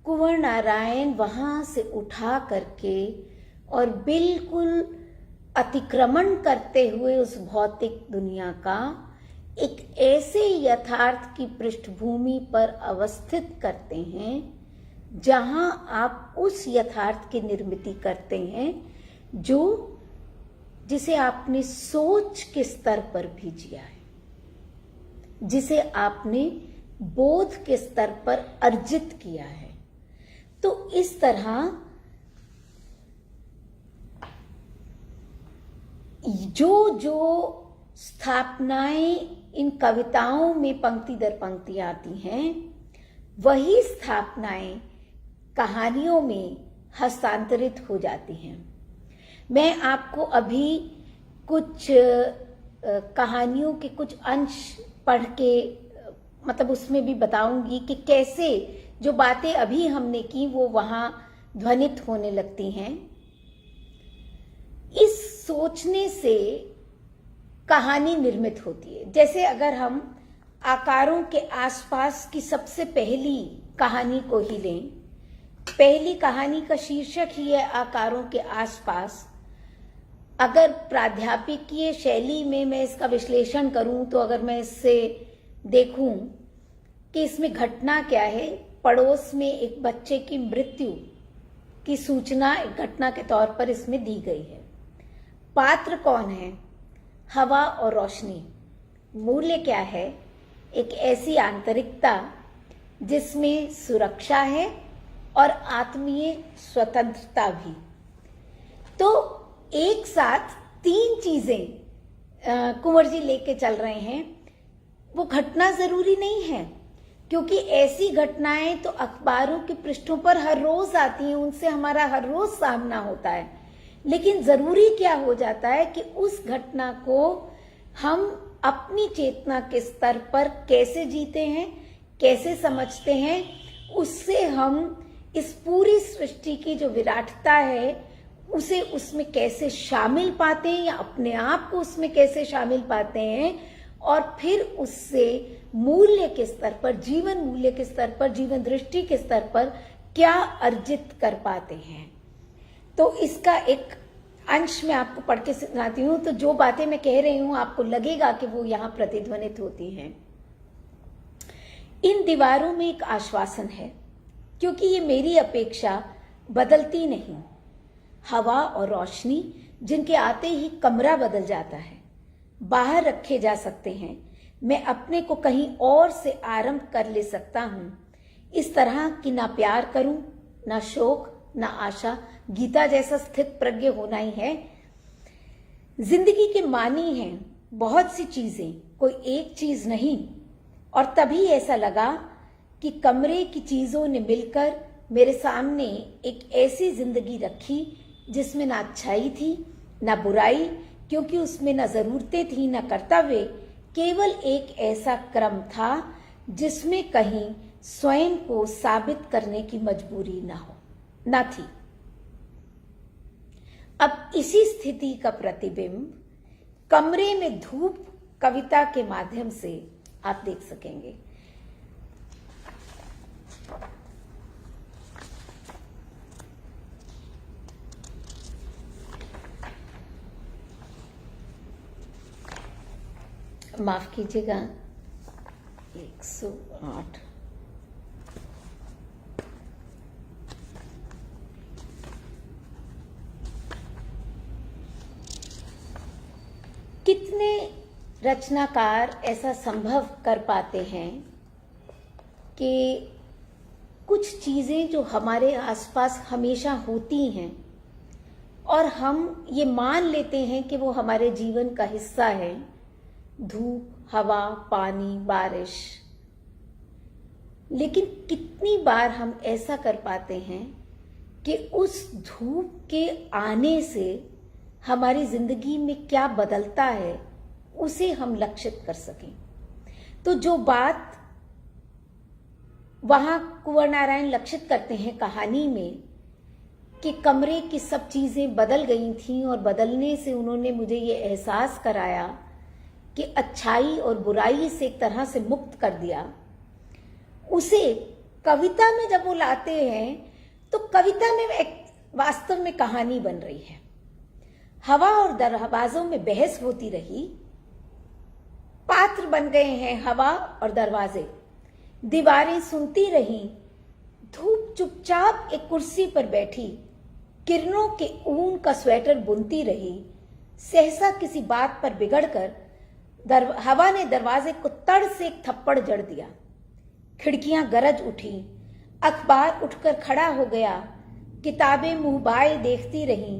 कुंवर नारायण वहां से उठा करके और बिल्कुल अतिक्रमण करते हुए उस भौतिक दुनिया का एक ऐसे यथार्थ की पृष्ठभूमि पर अवस्थित करते हैं जहां आप उस यथार्थ की निर्मिति करते हैं जिसे आपने सोच के स्तर पर भी जिया है, जिसे आपने बोध के स्तर पर अर्जित किया है। तो इस तरह जो स्थापनाएं इन कविताओं में पंक्ति दर पंक्ति आती हैं, वही स्थापनाएं कहानियों में हस्तांतरित हो जाती हैं। मैं आपको अभी कुछ कहानियों के कुछ अंश पढ़ के मतलब उसमें भी बताऊंगी कि कैसे जो बातें अभी हमने की वो वहां ध्वनित होने लगती हैं। इस सोचने से कहानी निर्मित होती है। जैसे अगर हम आकारों के आसपास की सबसे पहली कहानी को ही लें, पहली कहानी का शीर्षक ही है आकारों के आसपास। अगर प्राध्यापकीय शैली में मैं इसका विश्लेषण करूं तो अगर मैं इससे देखूं कि इसमें घटना क्या है, पड़ोस में एक बच्चे की मृत्यु की सूचना एक घटना के तौर पर इसमें दी गई है। पात्र कौन है? हवा और रोशनी। मूल्य क्या है? एक ऐसी आंतरिकता जिसमें सुरक्षा है और आत्मीय स्वतंत्रता भी। तो एक साथ तीन चीजें कुंवर जी लेके चल रहे हैं। वो घटना जरूरी नहीं है, क्योंकि ऐसी घटनाएं तो अखबारों के पृष्ठों पर हर रोज आती हैं, उनसे हमारा हर रोज सामना होता है। लेकिन जरूरी क्या हो जाता है कि उस घटना को हम अपनी चेतना के स्तर पर कैसे जीते हैं, कैसे समझते हैं, उससे हम इस पूरी सृष्टि की जो विराटता है उसे उसमें कैसे शामिल पाते हैं, या अपने आप को उसमें कैसे शामिल पाते हैं, और फिर उससे मूल्य के स्तर पर, जीवन मूल्य के स्तर पर, जीवन दृष्टि के स्तर पर क्या अर्जित कर पाते हैं। तो इसका एक अंश मैं आपको पढ़ के सुनाती हूँ। तो जो बातें मैं कह रही हूँ आपको लगेगा कि वो यहाँ प्रतिध्वनित होती हैं। इन दीवारों में एक आश्वासन है, क्योंकि ये मेरी अपेक्षा बदलती नहीं। हवा और रोशनी जिनके आते ही कमरा बदल जाता है, बाहर रखे जा सकते हैं। मैं अपने को कहीं और से आरंभ कर ले सकता हूं। इस तरह कि ना प्यार करूं, ना शोक, ना आशा। गीता जैसा स्थित प्रज्ञ होना ही है। जिंदगी के मानी हैं बहुत सी चीजें, कोई एक चीज नहीं। और तभी ऐसा लगा कि कमरे की चीजों ने मिलकर मेरे सामने एक ऐसी जिंदगी रखी जिसमें ना अच्छाई थी ना बुराई, क्योंकि उसमें ना जरूरतें थी ना कर्तव्य। केवल एक ऐसा क्रम था जिसमें कहीं स्वयं को साबित करने की मजबूरी ना थी। अब इसी स्थिति का प्रतिबिंब कमरे में धूप कविता के माध्यम से आप देख सकेंगे। माफ कीजिएगा, 108। कितने रचनाकार ऐसा संभव कर पाते हैं कि कुछ चीजें जो हमारे आसपास हमेशा होती हैं और हम ये मान लेते हैं कि वो हमारे जीवन का हिस्सा है, धूप, हवा, पानी, बारिश। लेकिन कितनी बार हम ऐसा कर पाते हैं कि उस धूप के आने से हमारी जिंदगी में क्या बदलता है उसे हम लक्षित कर सकें। तो जो बात वहां कुंवर नारायण लक्षित करते हैं कहानी में कि कमरे की सब चीजें बदल गई थीं और बदलने से उन्होंने मुझे ये एहसास कराया कि अच्छाई और बुराई से एक तरह से मुक्त कर दिया, उसे कविता में जब वो लाते हैं तो कविता में एक वास्तव में कहानी बन रही है। हवा और दरवाजों में बहस होती रही, पात्र बन गए हैं हवा और दरवाजे। दीवारें सुनती रहीं, धूप चुपचाप एक कुर्सी पर बैठी, किरणों के ऊन का स्वेटर बुनती रही। सहसा किसी बात पर बिगड़कर हवा ने दरवाजे को तड़ से एक थप्पड़ जड़ दिया। खिड़कियां गरज उठी, अखबार उठकर खड़ा हो गया, किताबें मुंह बाए देखती रहीं।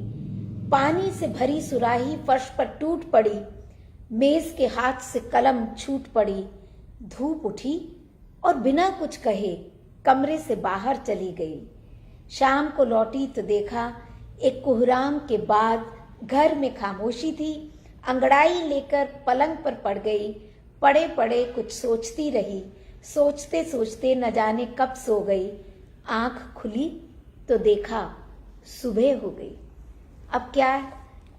पानी से भरी सुराही फर्श पर टूट पड़ी, मेज के हाथ से कलम छूट पड़ी। धूप उठी और बिना कुछ कहे कमरे से बाहर चली गई। शाम को लौटी तो देखा एक कोहराम के बाद घर में खामोशी थी। अंगड़ाई लेकर पलंग पर पड़ गई, पड़े पड़े कुछ सोचती रही। सोचते सोचते न जाने कब सो गई। आंख खुली तो देखा सुबह हो गई। अब क्या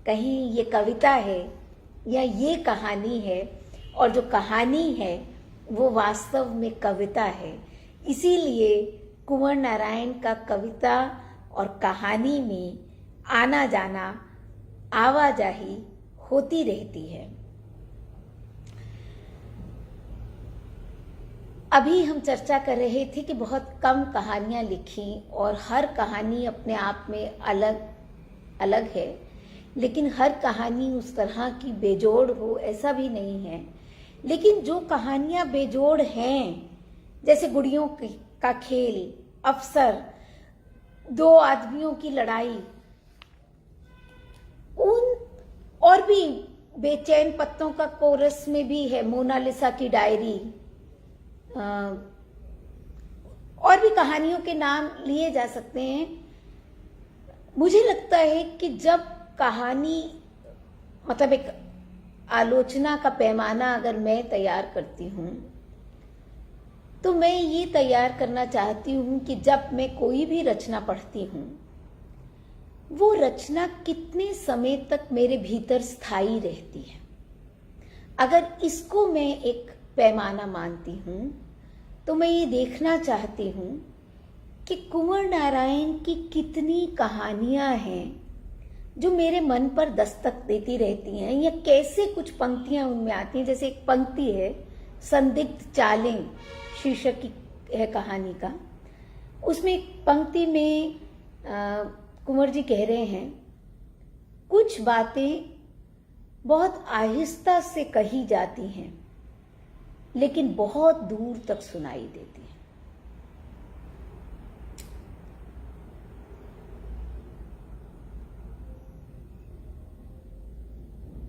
कहीं ये कविता है या ये कहानी है, और जो कहानी है वो वास्तव में कविता है। इसीलिए कुंवर नारायण का कविता और कहानी में आना जाना, आवाजाही होती रहती है। अभी हम चर्चा कर रहे थे कि बहुत कम कहानियां लिखी और हर कहानी अपने आप में अलग अलग है, लेकिन हर कहानी उस तरह की बेजोड़ हो ऐसा भी नहीं है। लेकिन जो कहानियां बेजोड़ हैं, जैसे गुड़ियों का खेल, अफसर, दो आदमियों की लड़ाई, उन और भी बेचैन पत्तों का कोरस में भी है, मोनालिसा की डायरी, और भी कहानियों के नाम लिए जा सकते हैं। मुझे लगता है कि जब कहानी मतलब एक आलोचना का पैमाना अगर मैं तैयार करती हूँ तो मैं ये तैयार करना चाहती हूँ कि जब मैं कोई भी रचना पढ़ती हूँ वो रचना कितने समय तक मेरे भीतर स्थायी रहती है। अगर इसको मैं एक पैमाना मानती हूँ तो मैं ये देखना चाहती हूँ कि कुंवर नारायण की कितनी कहानियाँ हैं जो मेरे मन पर दस्तक देती रहती हैं, या कैसे कुछ पंक्तियाँ उनमें आती हैं। जैसे एक पंक्ति है, संदिग्ध चालें शीर्षक की है कहानी का, उसमें एक पंक्ति में कुंवर जी कह रहे हैं, कुछ बातें बहुत आहिस्ता से कही जाती हैं लेकिन बहुत दूर तक सुनाई देती हैं।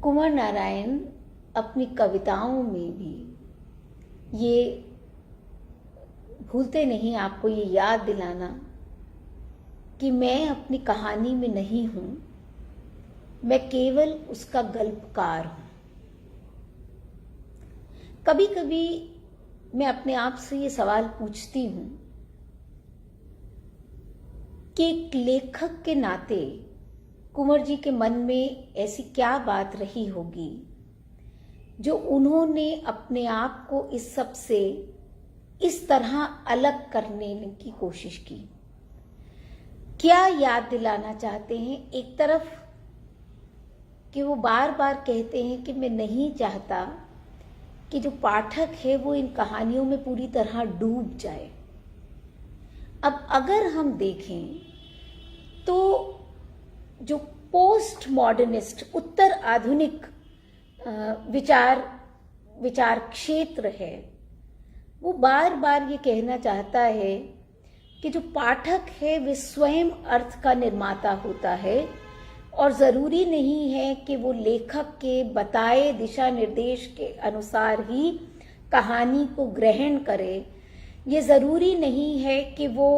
कुंवर नारायण अपनी कविताओं में भी ये भूलते नहीं आपको ये याद दिलाना कि मैं अपनी कहानी में नहीं हूं, मैं केवल उसका गल्पकार हूं। कभी कभी मैं अपने आप से ये सवाल पूछती हूं कि एक लेखक के नाते कुंवर जी के मन में ऐसी क्या बात रही होगी जो उन्होंने अपने आप को इस सब से इस तरह अलग करने की कोशिश की। क्या याद दिलाना चाहते हैं? एक तरफ कि वो बार बार कहते हैं कि मैं नहीं चाहता कि जो पाठक है वो इन कहानियों में पूरी तरह डूब जाए। अब अगर हम देखें तो जो पोस्ट मॉडर्निस्ट उत्तर आधुनिक विचार क्षेत्र है वो बार बार ये कहना चाहता है कि जो पाठक है वे स्वयं अर्थ का निर्माता होता है और जरूरी नहीं है कि वो लेखक के बताए दिशा निर्देश के अनुसार ही कहानी को ग्रहण करे। ये जरूरी नहीं है कि वो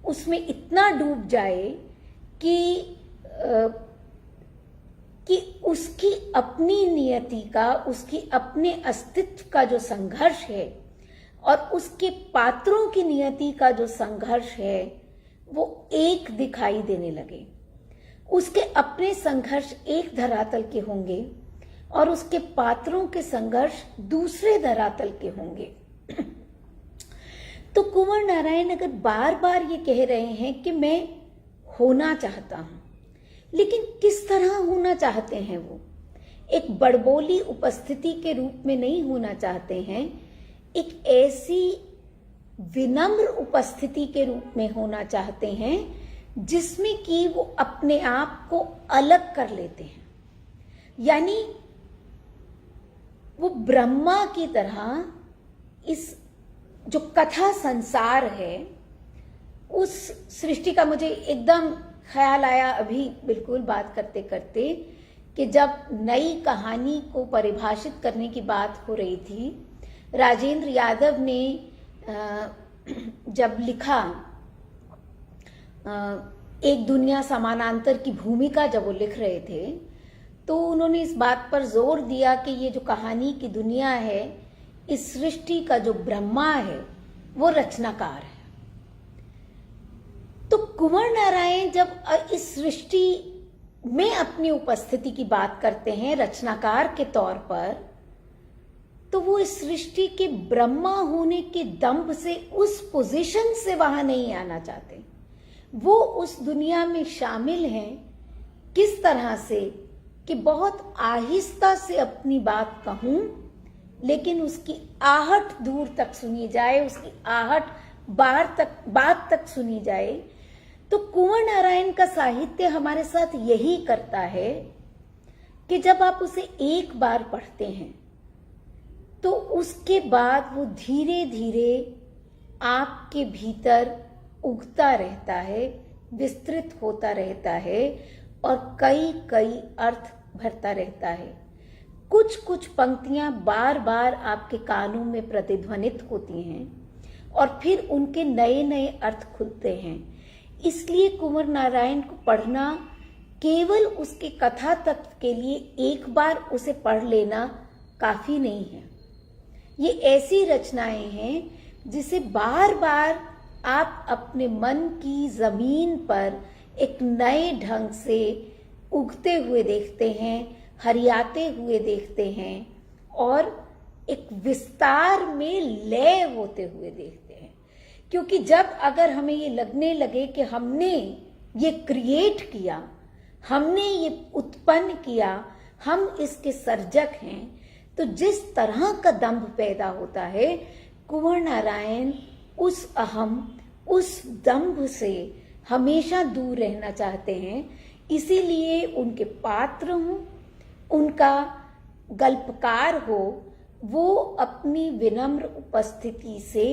उसमें इतना डूब जाए कि उसकी अपनी नियति का, उसकी अपने अस्तित्व का जो संघर्ष है और उसके पात्रों की नियति का जो संघर्ष है वो एक दिखाई देने लगे। उसके अपने संघर्ष एक धरातल के होंगे और उसके पात्रों के संघर्ष दूसरे धरातल के होंगे। तो कुंवर नारायण अगर बार बार ये कह रहे हैं कि मैं होना चाहता हूं, लेकिन किस तरह होना चाहते हैं? वो एक बड़बोली उपस्थिति के रूप में नहीं होना चाहते हैं, एक ऐसी विनम्र उपस्थिति के रूप में होना चाहते हैं जिसमें कि वो अपने आप को अलग कर लेते हैं। यानी वो ब्रह्मा की तरह इस जो कथा संसार है उस सृष्टि का, मुझे एकदम ख्याल आया अभी बिल्कुल बात करते करते कि जब नई कहानी को परिभाषित करने की बात हो रही थी, राजेंद्र यादव ने जब लिखा एक दुनिया समानांतर की भूमिका, जब वो लिख रहे थे तो उन्होंने इस बात पर जोर दिया कि ये जो कहानी की दुनिया है, इस सृष्टि का जो ब्रह्मा है वो रचनाकार है। तो कुंवर नारायण जब इस सृष्टि में अपनी उपस्थिति की बात करते हैं रचनाकार के तौर पर, तो वो इस सृष्टि के ब्रह्मा होने के दंभ से, उस पोजीशन से वहां नहीं आना चाहते। वो उस दुनिया में शामिल हैं किस तरह से कि बहुत आहिस्ता से अपनी बात कहूं लेकिन उसकी आहट दूर तक सुनी जाए, उसकी आहट बात तक सुनी जाए। तो कुंवर नारायण का साहित्य हमारे साथ यही करता है कि जब आप उसे एक बार पढ़ते हैं तो उसके बाद वो धीरे धीरे आपके भीतर उगता रहता है, विस्तृत होता रहता है और कई कई अर्थ भरता रहता है। कुछ कुछ पंक्तियां बार बार आपके कानों में प्रतिध्वनित होती हैं और फिर उनके नए नए अर्थ खुलते हैं। इसलिए कुंवर नारायण को पढ़ना केवल उसके कथा तत्व के लिए एक बार उसे पढ़ लेना काफी नहीं है। ये ऐसी रचनाएं हैं जिसे बार बार आप अपने मन की जमीन पर एक नए ढंग से उगते हुए देखते हैं, हरियाते हुए देखते हैं और एक विस्तार में लय होते हुए देखते हैं। क्योंकि जब अगर हमें ये लगने लगे कि हमने ये क्रिएट किया, हमने ये उत्पन्न किया, हम इसके सर्जक हैं, तो जिस तरह का दंभ पैदा होता है, कुंवर नारायण उस अहम, उस दंभ से हमेशा दूर रहना चाहते हैं। इसीलिए उनके पात्र हों, उनका गल्पकार हो, वो अपनी विनम्र उपस्थिति से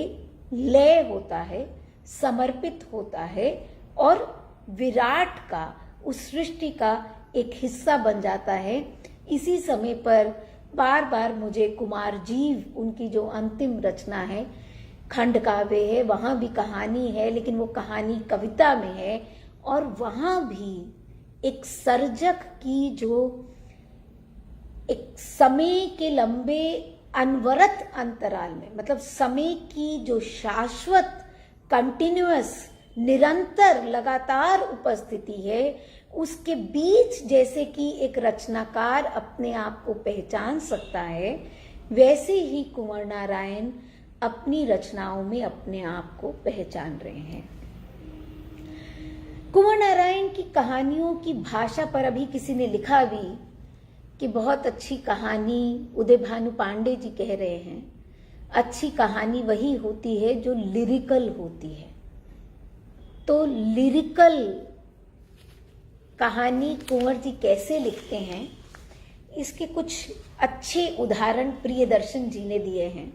लय होता है, समर्पित होता है और विराट का, उस सृष्टि का एक हिस्सा बन जाता है। इसी समय पर बार बार मुझे कुमार जीव, उनकी जो अंतिम रचना है, खंड काव्य है, वहां भी कहानी है, लेकिन वो कहानी कविता में है और वहां भी एक सर्जक की जो एक समय के लंबे अनवरत अंतराल में, मतलब समय की जो शाश्वत, कंटिन्यूअस, निरंतर, लगातार उपस्थिति है, उसके बीच जैसे कि एक रचनाकार अपने आप को पहचान सकता है, वैसे ही कुंवर नारायण अपनी रचनाओं में अपने आप को पहचान रहे हैं। कुंवर नारायण की कहानियों की भाषा पर अभी किसी ने लिखा भी कि बहुत अच्छी कहानी, उदय भानु पांडे जी कह रहे हैं, अच्छी कहानी वही होती है जो लिरिकल होती है। तो लिरिकल कहानी कुंवर जी कैसे लिखते हैं, इसके कुछ अच्छे उदाहरण प्रियदर्शन जी ने दिए हैं।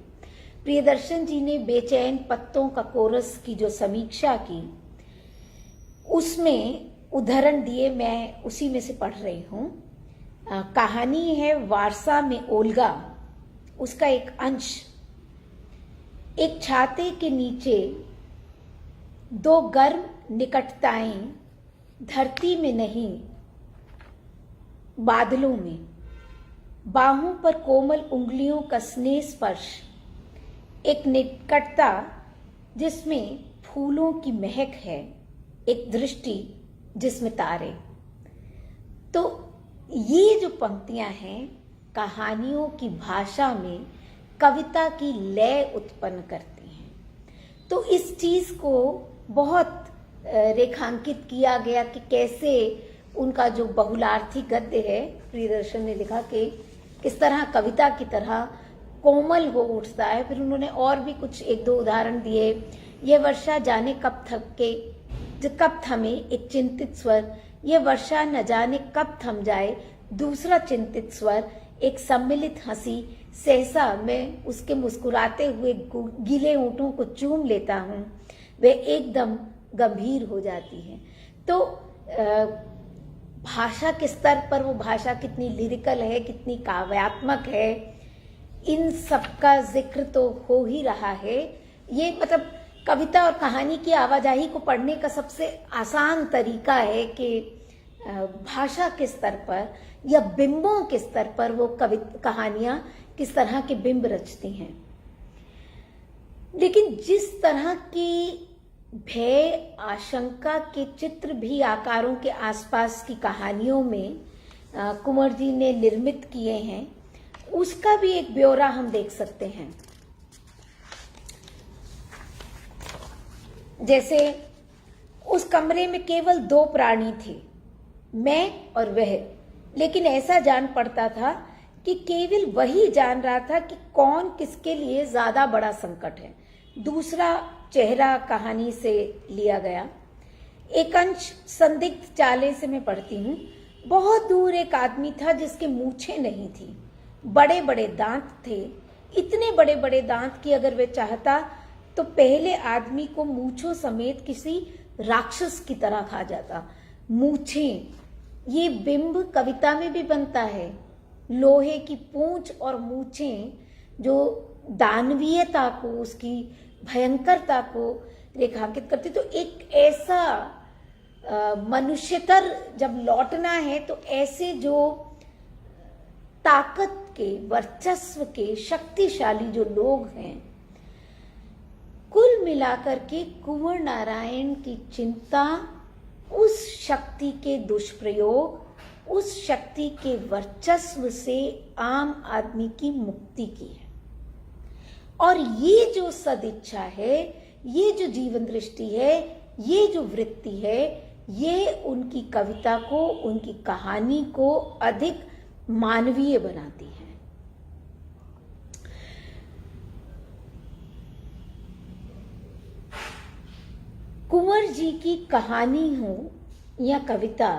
प्रियदर्शन जी ने बेचैन पत्तों का कोरस की जो समीक्षा की, उसमें उदाहरण दिए, मैं उसी में से पढ़ रही हूँ। कहानी है वारसा में ओल्गा, उसका एक अंश। एक छाते के नीचे दो गर्म निकटताएं, धरती में नहीं बादलों में, बाहों पर कोमल उंगलियों का स्नेह स्पर्श, एक निकटता जिसमें फूलों की महक है, एक दृष्टि जिसमें तारे। तो ये जो पंक्तियां हैं कहानियों की भाषा में कविता की लय उत्पन्न करती हैं। तो इस चीज को बहुत रेखांकित किया गया कि कैसे उनका जो बहुलार्थी गद्य है, प्रियदर्शन ने लिखा कि किस तरह कविता की तरह कोमल हो उठता है। फिर उन्होंने और भी कुछ एक दो उदाहरण दिए। ये वर्षा जाने कब कब थमे एक चिंतित स्वर, ये वर्षा न जाने कब थम जाए दूसरा चिंतित स्वर, एक सम्मिलित हंसी, सहसा मैं उसके मुस्कुराते हुए गीले होंठों को चूम लेता हूँ, वे एकदम गंभीर हो जाती है। तो भाषा के स्तर पर वो भाषा कितनी लिरिकल है, कितनी काव्यात्मक है, इन सब का जिक्र तो हो ही रहा है। ये मतलब कविता और कहानी की आवाजाही को पढ़ने का सबसे आसान तरीका है कि भाषा के स्तर पर या बिंबों के स्तर पर वो कहानियां किस तरह के बिंब रचती हैं। लेकिन जिस तरह की भय, आशंका के चित्र भी आकारों के आसपास की कहानियों में कुंवर जी ने निर्मित किए हैं, उसका भी एक ब्यौरा हम देख सकते हैं। जैसे उस कमरे में केवल दो प्राणी थे, मैं और वह, लेकिन ऐसा जान पड़ता था कि केवल वही जान रहा था कि कौन किसके लिए ज्यादा बड़ा संकट है। दूसरा चेहरा कहानी से लिया गया। एक अंश संदिग्ध चाले से मैं पढ़ती हूँ। बहुत दूर एक आदमी था जिसके मूछें नहीं थी, बड़े बड़े दांत थे, इतने बड़े बड़े दांत कि अगर वे चाहता तो पहले आदमी को मूछों समेत किसी राक्षस की तरह खा जाता। मूछें, ये बिंब कविता में भी बनता है। लोहे की पूंछ और मूछें जो दानवीयता को, उसकी भयंकरता को रेखांकित करती। तो एक ऐसा मनुष्यतर जब लौटना है तो ऐसे जो ताकत के, वर्चस्व के शक्तिशाली जो लोग हैं, कुल मिलाकर के कुंवर नारायण की चिंता उस शक्ति के दुष्प्रयोग, उस शक्ति के वर्चस्व से आम आदमी की मुक्ति की है। और ये जो सदिच्छा है, ये जो जीवन दृष्टि है, ये जो वृत्ति है, ये उनकी कविता को, उनकी कहानी को अधिक मानवीय बनाती है। कुंवर जी की कहानी हो या कविता,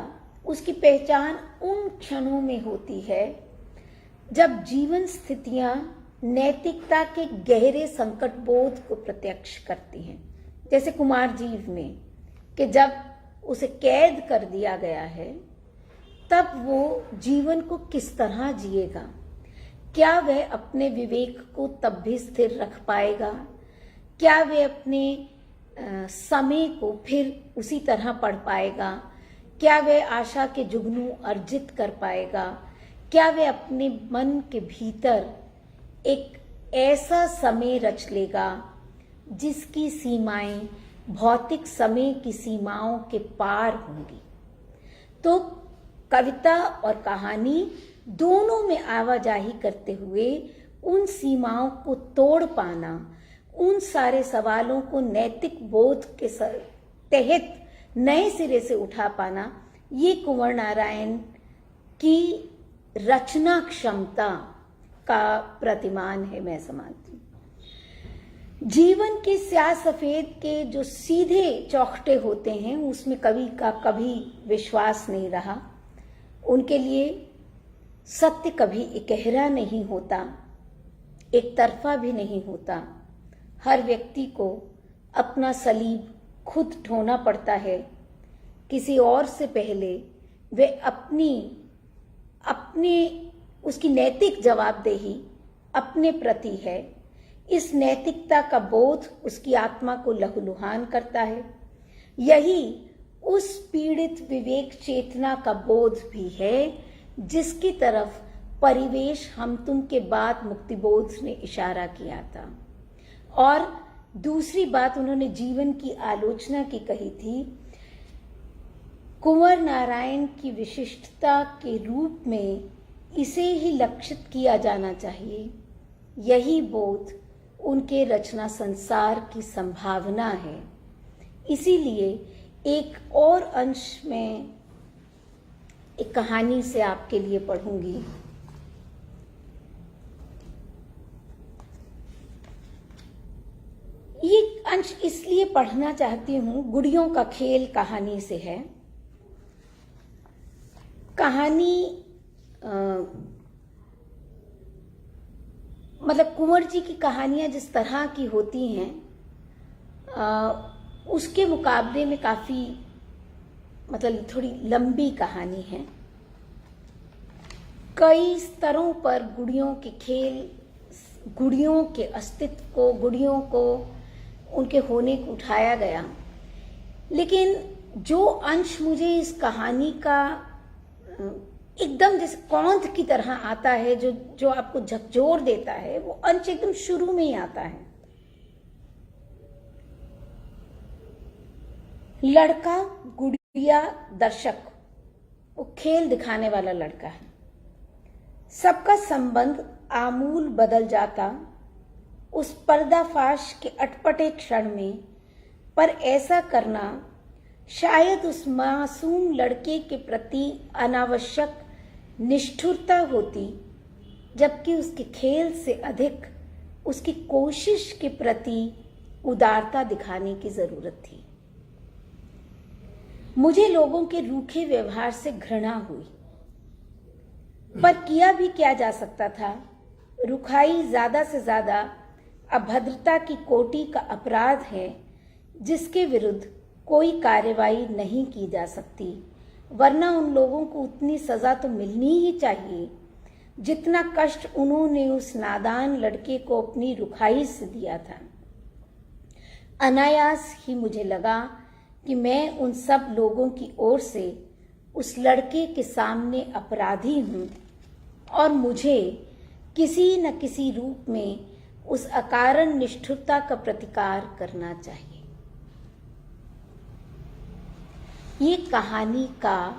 उसकी पहचान उन क्षणों में होती है जब जीवन स्थितियां नैतिकता के गहरे संकट बोध को प्रत्यक्ष करती हैं। जैसे कुमार जीव में कि जब उसे कैद कर दिया गया है, तब वो जीवन को किस तरह जिएगा? क्या वह अपने विवेक को तब भी स्थिर रख पाएगा? क्या वह अपने समय को फिर उसी तरह पढ़ पाएगा? क्या वह आशा के जुगनू अर्जित कर पाएगा? क्या वह अपने मन के भीतर एक ऐसा समय रच लेगा जिसकी सीमाएं भौतिक समय की सीमाओं के पार होंगी? तो कविता और कहानी दोनों में आवाजाही करते हुए उन सीमाओं को तोड़ पाना, उन सारे सवालों को नैतिक बोध के तहत नए सिरे से उठा पाना, ये कुंवर नारायण की रचना क्षमता का प्रतिमान है, मैं समझती हूँ। जीवन के स्याह सफेद के जो सीधे चौखटे होते हैं, उसमें कवि का कभी विश्वास नहीं रहा। उनके लिए सत्य कभी इकहरा नहीं होता, एक तरफा भी नहीं होता। हर व्यक्ति को अपना सलीब खुद ढोना पड़ता है। किसी और से पहले वे अपने उसकी नैतिक जवाबदेही अपने प्रति है। इस नैतिकता का बोध उसकी आत्मा को लहूलुहान करता है। यही उस पीड़ित विवेक चेतना का बोध भी है जिसकी तरफ परिवेश हम तुम के बाद मुक्तिबोध ने इशारा किया था। और दूसरी बात उन्होंने जीवन की आलोचना की कही थी। कुंवर नारायण की विशिष्टता के रूप में इसे ही लक्षित किया जाना चाहिए। यही बोध उनके रचना संसार की संभावना है। इसीलिए एक और अंश में एक कहानी से आपके लिए पढ़ूंगी। ये अंश इसलिए पढ़ना चाहती हूं, गुड़ियों का खेल कहानी से है। कहानी मतलब कुंवर जी की कहानियां जिस तरह की होती हैं, उसके मुकाबले में काफी मतलब थोड़ी लंबी कहानी है। कई स्तरों पर गुड़ियों के खेल, गुड़ियों के अस्तित्व को, गुड़ियों को उनके होने को उठाया गया। लेकिन जो अंश मुझे इस कहानी का एकदम जैसे कौंध की तरह आता है, जो आपको झकझोर देता है, वो अंश एकदम शुरू में ही आता है। लड़का, गुड़िया, दर्शक, वो खेल दिखाने वाला लड़का है। सबका संबंध आमूल बदल जाता उस पर्दाफाश के अटपटे क्षण में, पर ऐसा करना शायद उस मासूम लड़के के प्रति अनावश्यक निष्ठुरता होती जबकि उसके खेल से अधिक उसकी कोशिश के प्रति उदारता दिखाने की जरूरत थी। मुझे लोगों के रूखे व्यवहार से घृणा हुई, पर किया भी क्या जा सकता था। रुखाई ज्यादा से ज्यादा अभद्रता की कोटि का अपराध है जिसके विरुद्ध कोई कार्रवाई नहीं की जा सकती, वरना उन लोगों को उतनी सजा तो मिलनी ही चाहिए जितना कष्ट उन्होंने उस नादान लड़के को अपनी रुखाई से दिया था। अनायास ही मुझे लगा कि मैं उन सब लोगों की ओर से उस लड़के के सामने अपराधी हूं और मुझे किसी न किसी रूप में उस अकारण निष्ठुरता का प्रतिकार करना चाहिए। ये कहानी का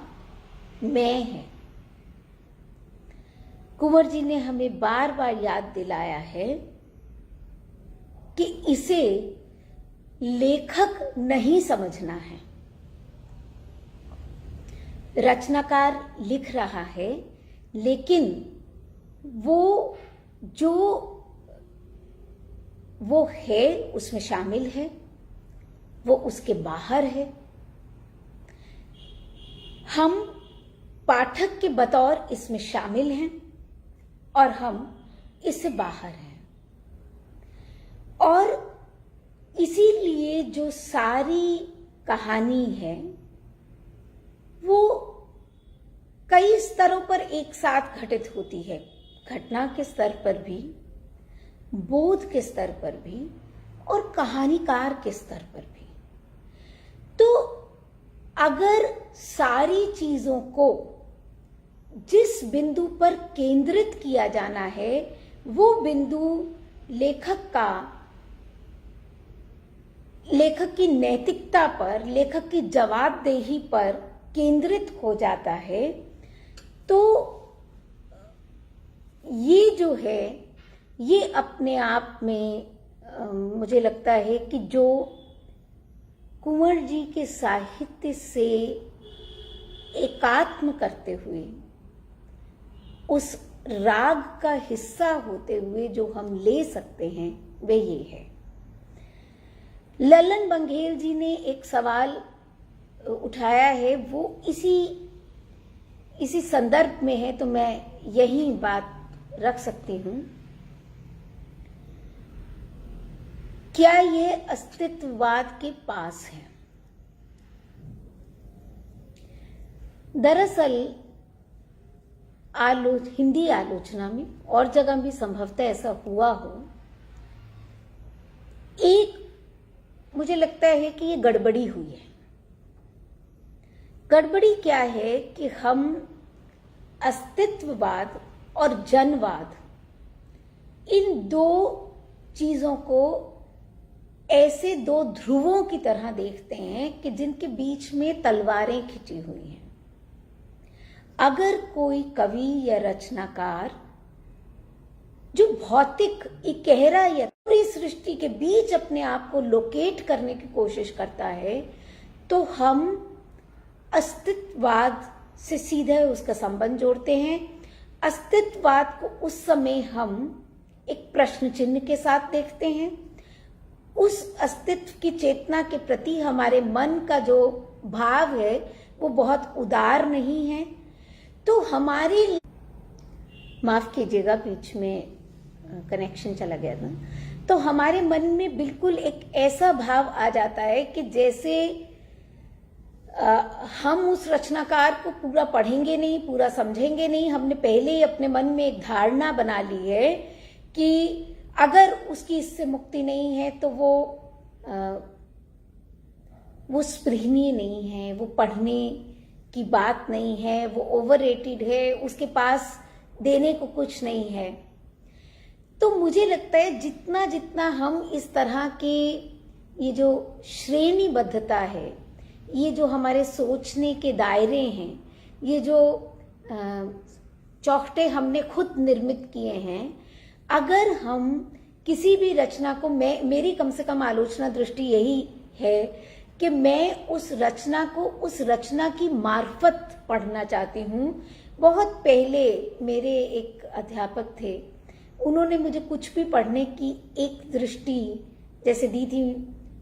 मैं है। कुंवर जी ने हमें बार बार याद दिलाया है कि इसे लेखक नहीं समझना है। रचनाकार लिख रहा है, लेकिन वो है उसमें शामिल है, वो उसके बाहर है। हम पाठक के बतौर इसमें शामिल हैं और हम इससे बाहर हैं, और इसीलिए जो सारी कहानी है वो कई स्तरों पर एक साथ घटित होती है। घटना के स्तर पर भी, बोध के स्तर पर भी और कहानीकार के स्तर पर भी। तो अगर सारी चीजों को जिस बिंदु पर केंद्रित किया जाना है वो बिंदु लेखक की नैतिकता पर, लेखक की जवाबदेही पर केंद्रित हो जाता है, तो ये जो है ये अपने आप में मुझे लगता है कि जो कुंवर जी के साहित्य से एकात्म करते हुए, उस राग का हिस्सा होते हुए जो हम ले सकते हैं वे ये है। ललन बंघेल जी ने एक सवाल उठाया है, वो इसी संदर्भ में है, तो मैं यही बात रख सकती हूं। क्या ये अस्तित्ववाद के पास है? दरअसल हिंदी आलोचना में और जगह भी संभवतः ऐसा हुआ हो, एक मुझे लगता है कि ये गड़बड़ी हुई है। गड़बड़ी क्या है कि हम अस्तित्ववाद और जनवाद, इन दो चीजों को ऐसे दो ध्रुवों की तरह देखते हैं कि जिनके बीच में तलवारें खिंची हुई हैं। अगर कोई कवि या रचनाकार जो भौतिक इकहरा या पूरी सृष्टि के बीच अपने आप को लोकेट करने की कोशिश करता है, तो हम अस्तित्ववाद से सीधे उसका संबंध जोड़ते हैं। अस्तित्ववाद को उस समय हम एक प्रश्न चिन्ह के साथ देखते हैं। उस अस्तित्व की चेतना के प्रति हमारे मन का जो भाव है वो बहुत उदार नहीं है। तो हमारे, माफ कीजिएगा बीच में कनेक्शन चला गया था, तो हमारे मन में बिल्कुल एक ऐसा भाव आ जाता है कि जैसे हम उस रचनाकार को पूरा पढ़ेंगे नहीं, पूरा समझेंगे नहीं। हमने पहले ही अपने मन में एक धारणा बना ली है कि अगर उसकी इससे मुक्ति नहीं है तो वो स्पृहणीय नहीं है, वो पढ़ने की बात नहीं है, वो ओवररेटेड है, उसके पास देने को कुछ नहीं है। तो मुझे लगता है जितना जितना हम इस तरह के ये जो श्रेणीबद्धता है, ये जो हमारे सोचने के दायरे हैं, ये जो चौखटे हमने खुद निर्मित किए हैं, अगर हम किसी भी रचना को, मेरी कम से कम आलोचना दृष्टि यही है कि मैं उस रचना को उस रचना की मार्फत पढ़ना चाहती हूँ, बहुत पहले मेरे एक अध्यापक थे, उन्होंने मुझे कुछ भी पढ़ने की एक दृष्टि जैसे दी थी,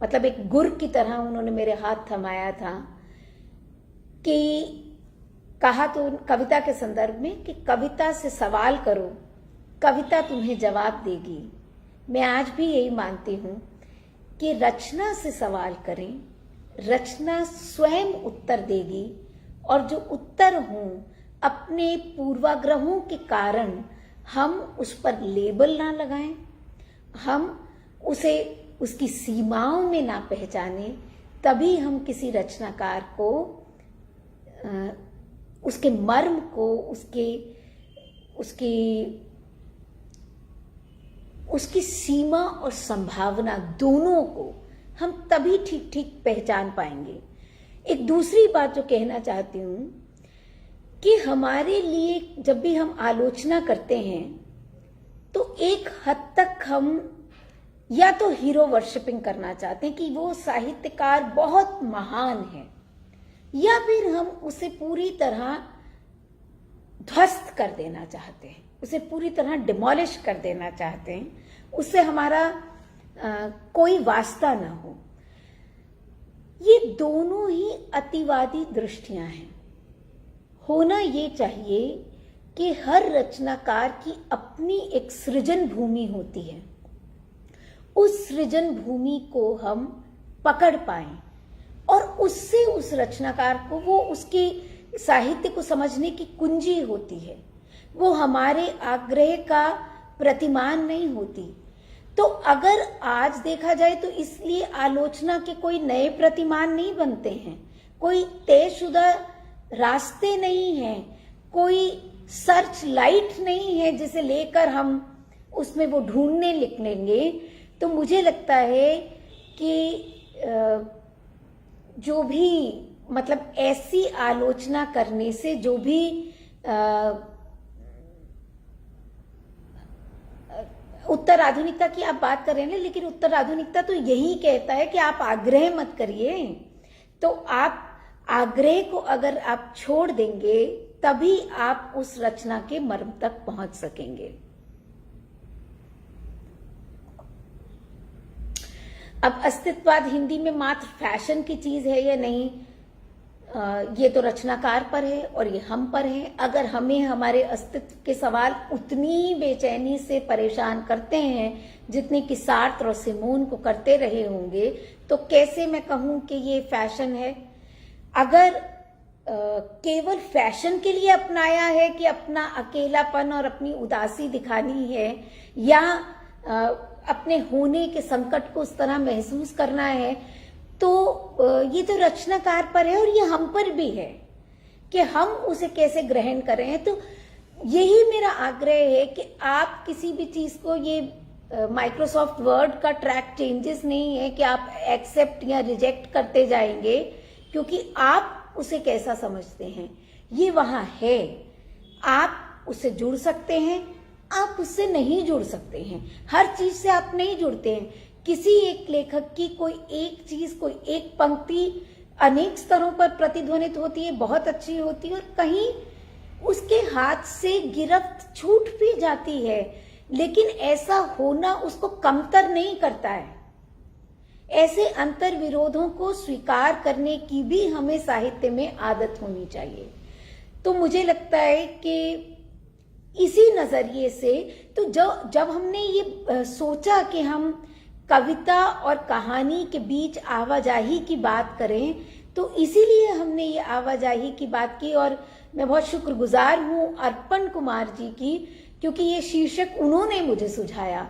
मतलब एक गुर की तरह उन्होंने मेरे हाथ थमाया था कि कहा तो कविता के संदर्भ में कि कविता से सवाल करो, कविता तुम्हें जवाब देगी। मैं आज भी यही मानती हूँ कि रचना से सवाल करें, रचना स्वयं उत्तर देगी, और जो उत्तर हों अपने पूर्वाग्रहों के कारण हम उस पर लेबल ना लगाएं, हम उसे उसकी सीमाओं में ना पहचाने, तभी हम किसी रचनाकार को उसके मर्म को, उसकी सीमा और संभावना दोनों को हम तभी ठीक ठीक पहचान पाएंगे। एक दूसरी बात जो कहना चाहती हूं कि हमारे लिए जब भी हम आलोचना करते हैं तो एक हद तक हम या तो हीरो वर्शिपिंग करना चाहते हैं कि वो साहित्यकार बहुत महान है, या फिर हम उसे पूरी तरह ध्वस्त कर देना चाहते हैं, उसे पूरी तरह डिमोलिश कर देना चाहते हैं, उससे हमारा कोई वास्ता ना हो। ये दोनों ही अतिवादी दृष्टियां हैं। होना ये चाहिए कि हर रचनाकार की अपनी एक सृजन भूमि होती है, उस सृजन भूमि को हम पकड़ पाएं और उससे उस रचनाकार को, वो उसकी साहित्य को समझने की कुंजी होती है, वो हमारे आग्रह का प्रतिमान नहीं होती। तो अगर आज देखा जाए तो इसलिए आलोचना के कोई नए प्रतिमान नहीं बनते हैं, कोई तयशुदा रास्ते नहीं हैं, कोई सर्च लाइट नहीं है जिसे लेकर हम उसमें वो ढूंढने निकलेंगे। तो मुझे लगता है कि जो भी मतलब ऐसी आलोचना करने से जो भी उत्तर आधुनिकता की आप बात कर रहे हैं, लेकिन उत्तर आधुनिकता तो यही कहता है कि आप आग्रह मत करिए। तो आप आग्रह को अगर आप छोड़ देंगे तभी आप उस रचना के मर्म तक पहुंच सकेंगे। अब अस्तित्ववाद हिंदी में मात्र फैशन की चीज है या नहीं, ये तो रचनाकार पर है और ये हम पर है। अगर हमें हमारे अस्तित्व के सवाल उतनी बेचैनी से परेशान करते हैं जितने कि सार्त्र और सिमोन को करते रहे होंगे, तो कैसे मैं कहूं कि ये फैशन है। अगर केवल फैशन के लिए अपनाया है कि अपना अकेलापन और अपनी उदासी दिखानी है, या अपने होने के संकट को उस तरह महसूस करना है, तो ये तो रचनाकार पर है और ये हम पर भी है कि हम उसे कैसे ग्रहण करें। तो यही मेरा आग्रह है कि आप किसी भी चीज को, ये माइक्रोसॉफ्ट वर्ड का ट्रैक चेंजेस नहीं है कि आप एक्सेप्ट या रिजेक्ट करते जाएंगे, क्योंकि आप उसे कैसा समझते हैं ये वहां है। आप उससे जुड़ सकते हैं, आप उससे नहीं जुड़ सकते हैं, हर चीज से आप नहीं जुड़ते हैं। किसी एक लेखक की कोई एक चीज, कोई एक पंक्ति अनेक स्तरों पर प्रतिध्वनित होती है, बहुत अच्छी होती है, और कहीं उसके हाथ से गिरफ्त छूट भी जाती है, लेकिन ऐसा होना उसको कमतर नहीं करता है। ऐसे अंतर विरोधों को स्वीकार करने की भी हमें साहित्य में आदत होनी चाहिए। तो मुझे लगता है कि इसी नजरिए से, तो जब हमने ये सोचा कि हम कविता और कहानी के बीच आवाजाही की बात करें, तो इसीलिए हमने ये आवाजाही की बात की। और मैं बहुत शुक्रगुजार हूँ अर्पण कुमार जी की, क्योंकि ये शीर्षक उन्होंने मुझे सुझाया।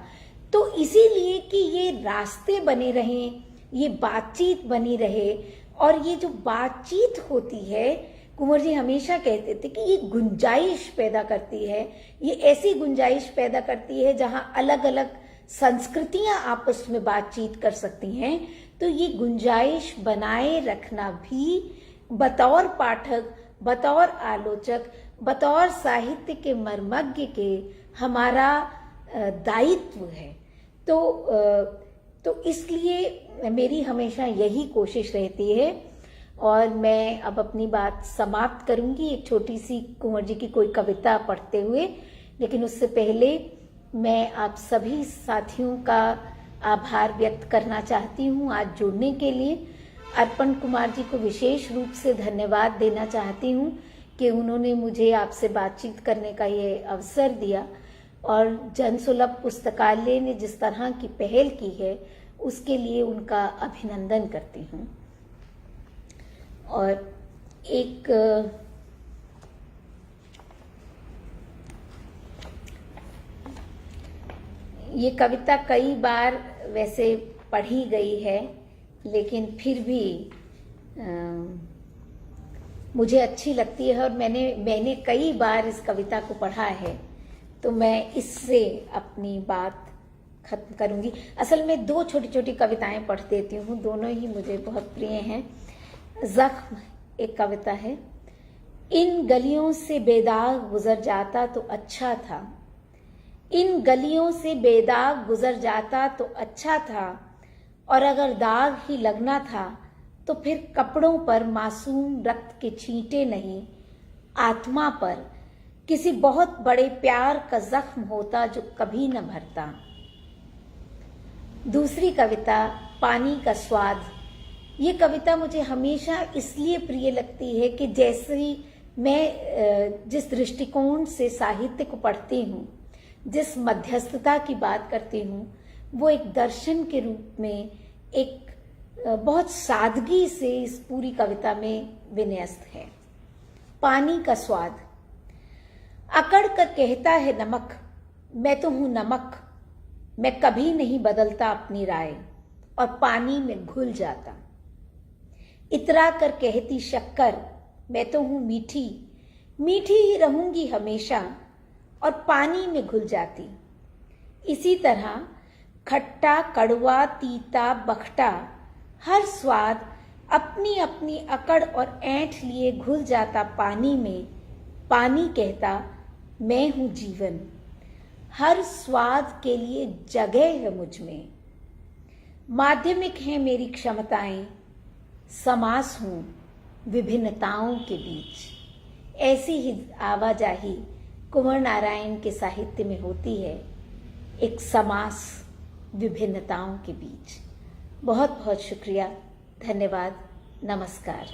तो इसीलिए कि ये रास्ते बने रहें, ये बातचीत बनी रहे, और ये जो बातचीत होती है, कुंवर जी हमेशा कहते थे कि ये गुंजाइश पैदा करती है, ये ऐसी गुंजाइश पैदा करती है जहां अलग अलग संस्कृतियां आपस में बातचीत कर सकती हैं। तो ये गुंजाइश बनाए रखना भी बतौर पाठक, बतौर आलोचक, बतौर साहित्य के मर्मज्ञ के हमारा दायित्व है। तो इसलिए मेरी हमेशा यही कोशिश रहती है। और मैं अब अपनी बात समाप्त करूंगी एक छोटी सी कुंवर जी की कोई कविता पढ़ते हुए। लेकिन उससे पहले मैं आप सभी साथियों का आभार व्यक्त करना चाहती हूँ आज जुड़ने के लिए। अर्पण कुमार जी को विशेष रूप से धन्यवाद देना चाहती हूँ कि उन्होंने मुझे आपसे बातचीत करने का ये अवसर दिया, और जनसुलभ पुस्तकालय ने जिस तरह की पहल की है उसके लिए उनका अभिनंदन करती हूँ। और एक ये कविता कई बार वैसे पढ़ी गई है, लेकिन फिर भी मुझे अच्छी लगती है और मैंने कई बार इस कविता को पढ़ा है, तो मैं इससे अपनी बात खत्म करूंगी। असल में दो छोटी छोटी कविताएं पढ़ देती हूँ, दोनों ही मुझे बहुत प्रिय हैं। जख्म एक कविता है। इन गलियों से बेदाग गुजर जाता तो अच्छा था, इन गलियों से बेदाग गुजर जाता तो अच्छा था, और अगर दाग ही लगना था तो फिर कपड़ों पर मासूम रक्त के छींटे नहीं, आत्मा पर किसी बहुत बड़े प्यार का जख्म होता जो कभी न भरता। दूसरी कविता पानी का स्वाद। ये कविता मुझे हमेशा इसलिए प्रिय लगती है कि जैसे ही मैं जिस दृष्टिकोण से साहित्य को पढ़ती हूँ, जिस मध्यस्थता की बात करती हूँ, वो एक दर्शन के रूप में एक बहुत सादगी से इस पूरी कविता में विन्यस्त है। पानी का स्वाद। अकड़ कर कहता है नमक, मैं तो हूं नमक, मैं कभी नहीं बदलता अपनी राय और पानी में घुल जाता। इतरा कर कहती शक्कर, मैं तो हूं मीठी, मीठी ही रहूंगी हमेशा और पानी में घुल जाती। इसी तरह खट्टा, कड़वा, तीता, बखटा, हर स्वाद अपनी अपनी अकड़ और ऐंठ लिए घुल जाता पानी में। पानी कहता मैं हूं जीवन, हर स्वाद के लिए जगह है मुझ में। माध्यमिक है मेरी क्षमताएं, समास हूं विभिन्नताओं के बीच। ऐसी ही आवाजाही कुंवर नारायण के साहित्य में होती है, एक समास विभिन्नताओं के बीच। बहुत बहुत शुक्रिया, धन्यवाद, नमस्कार।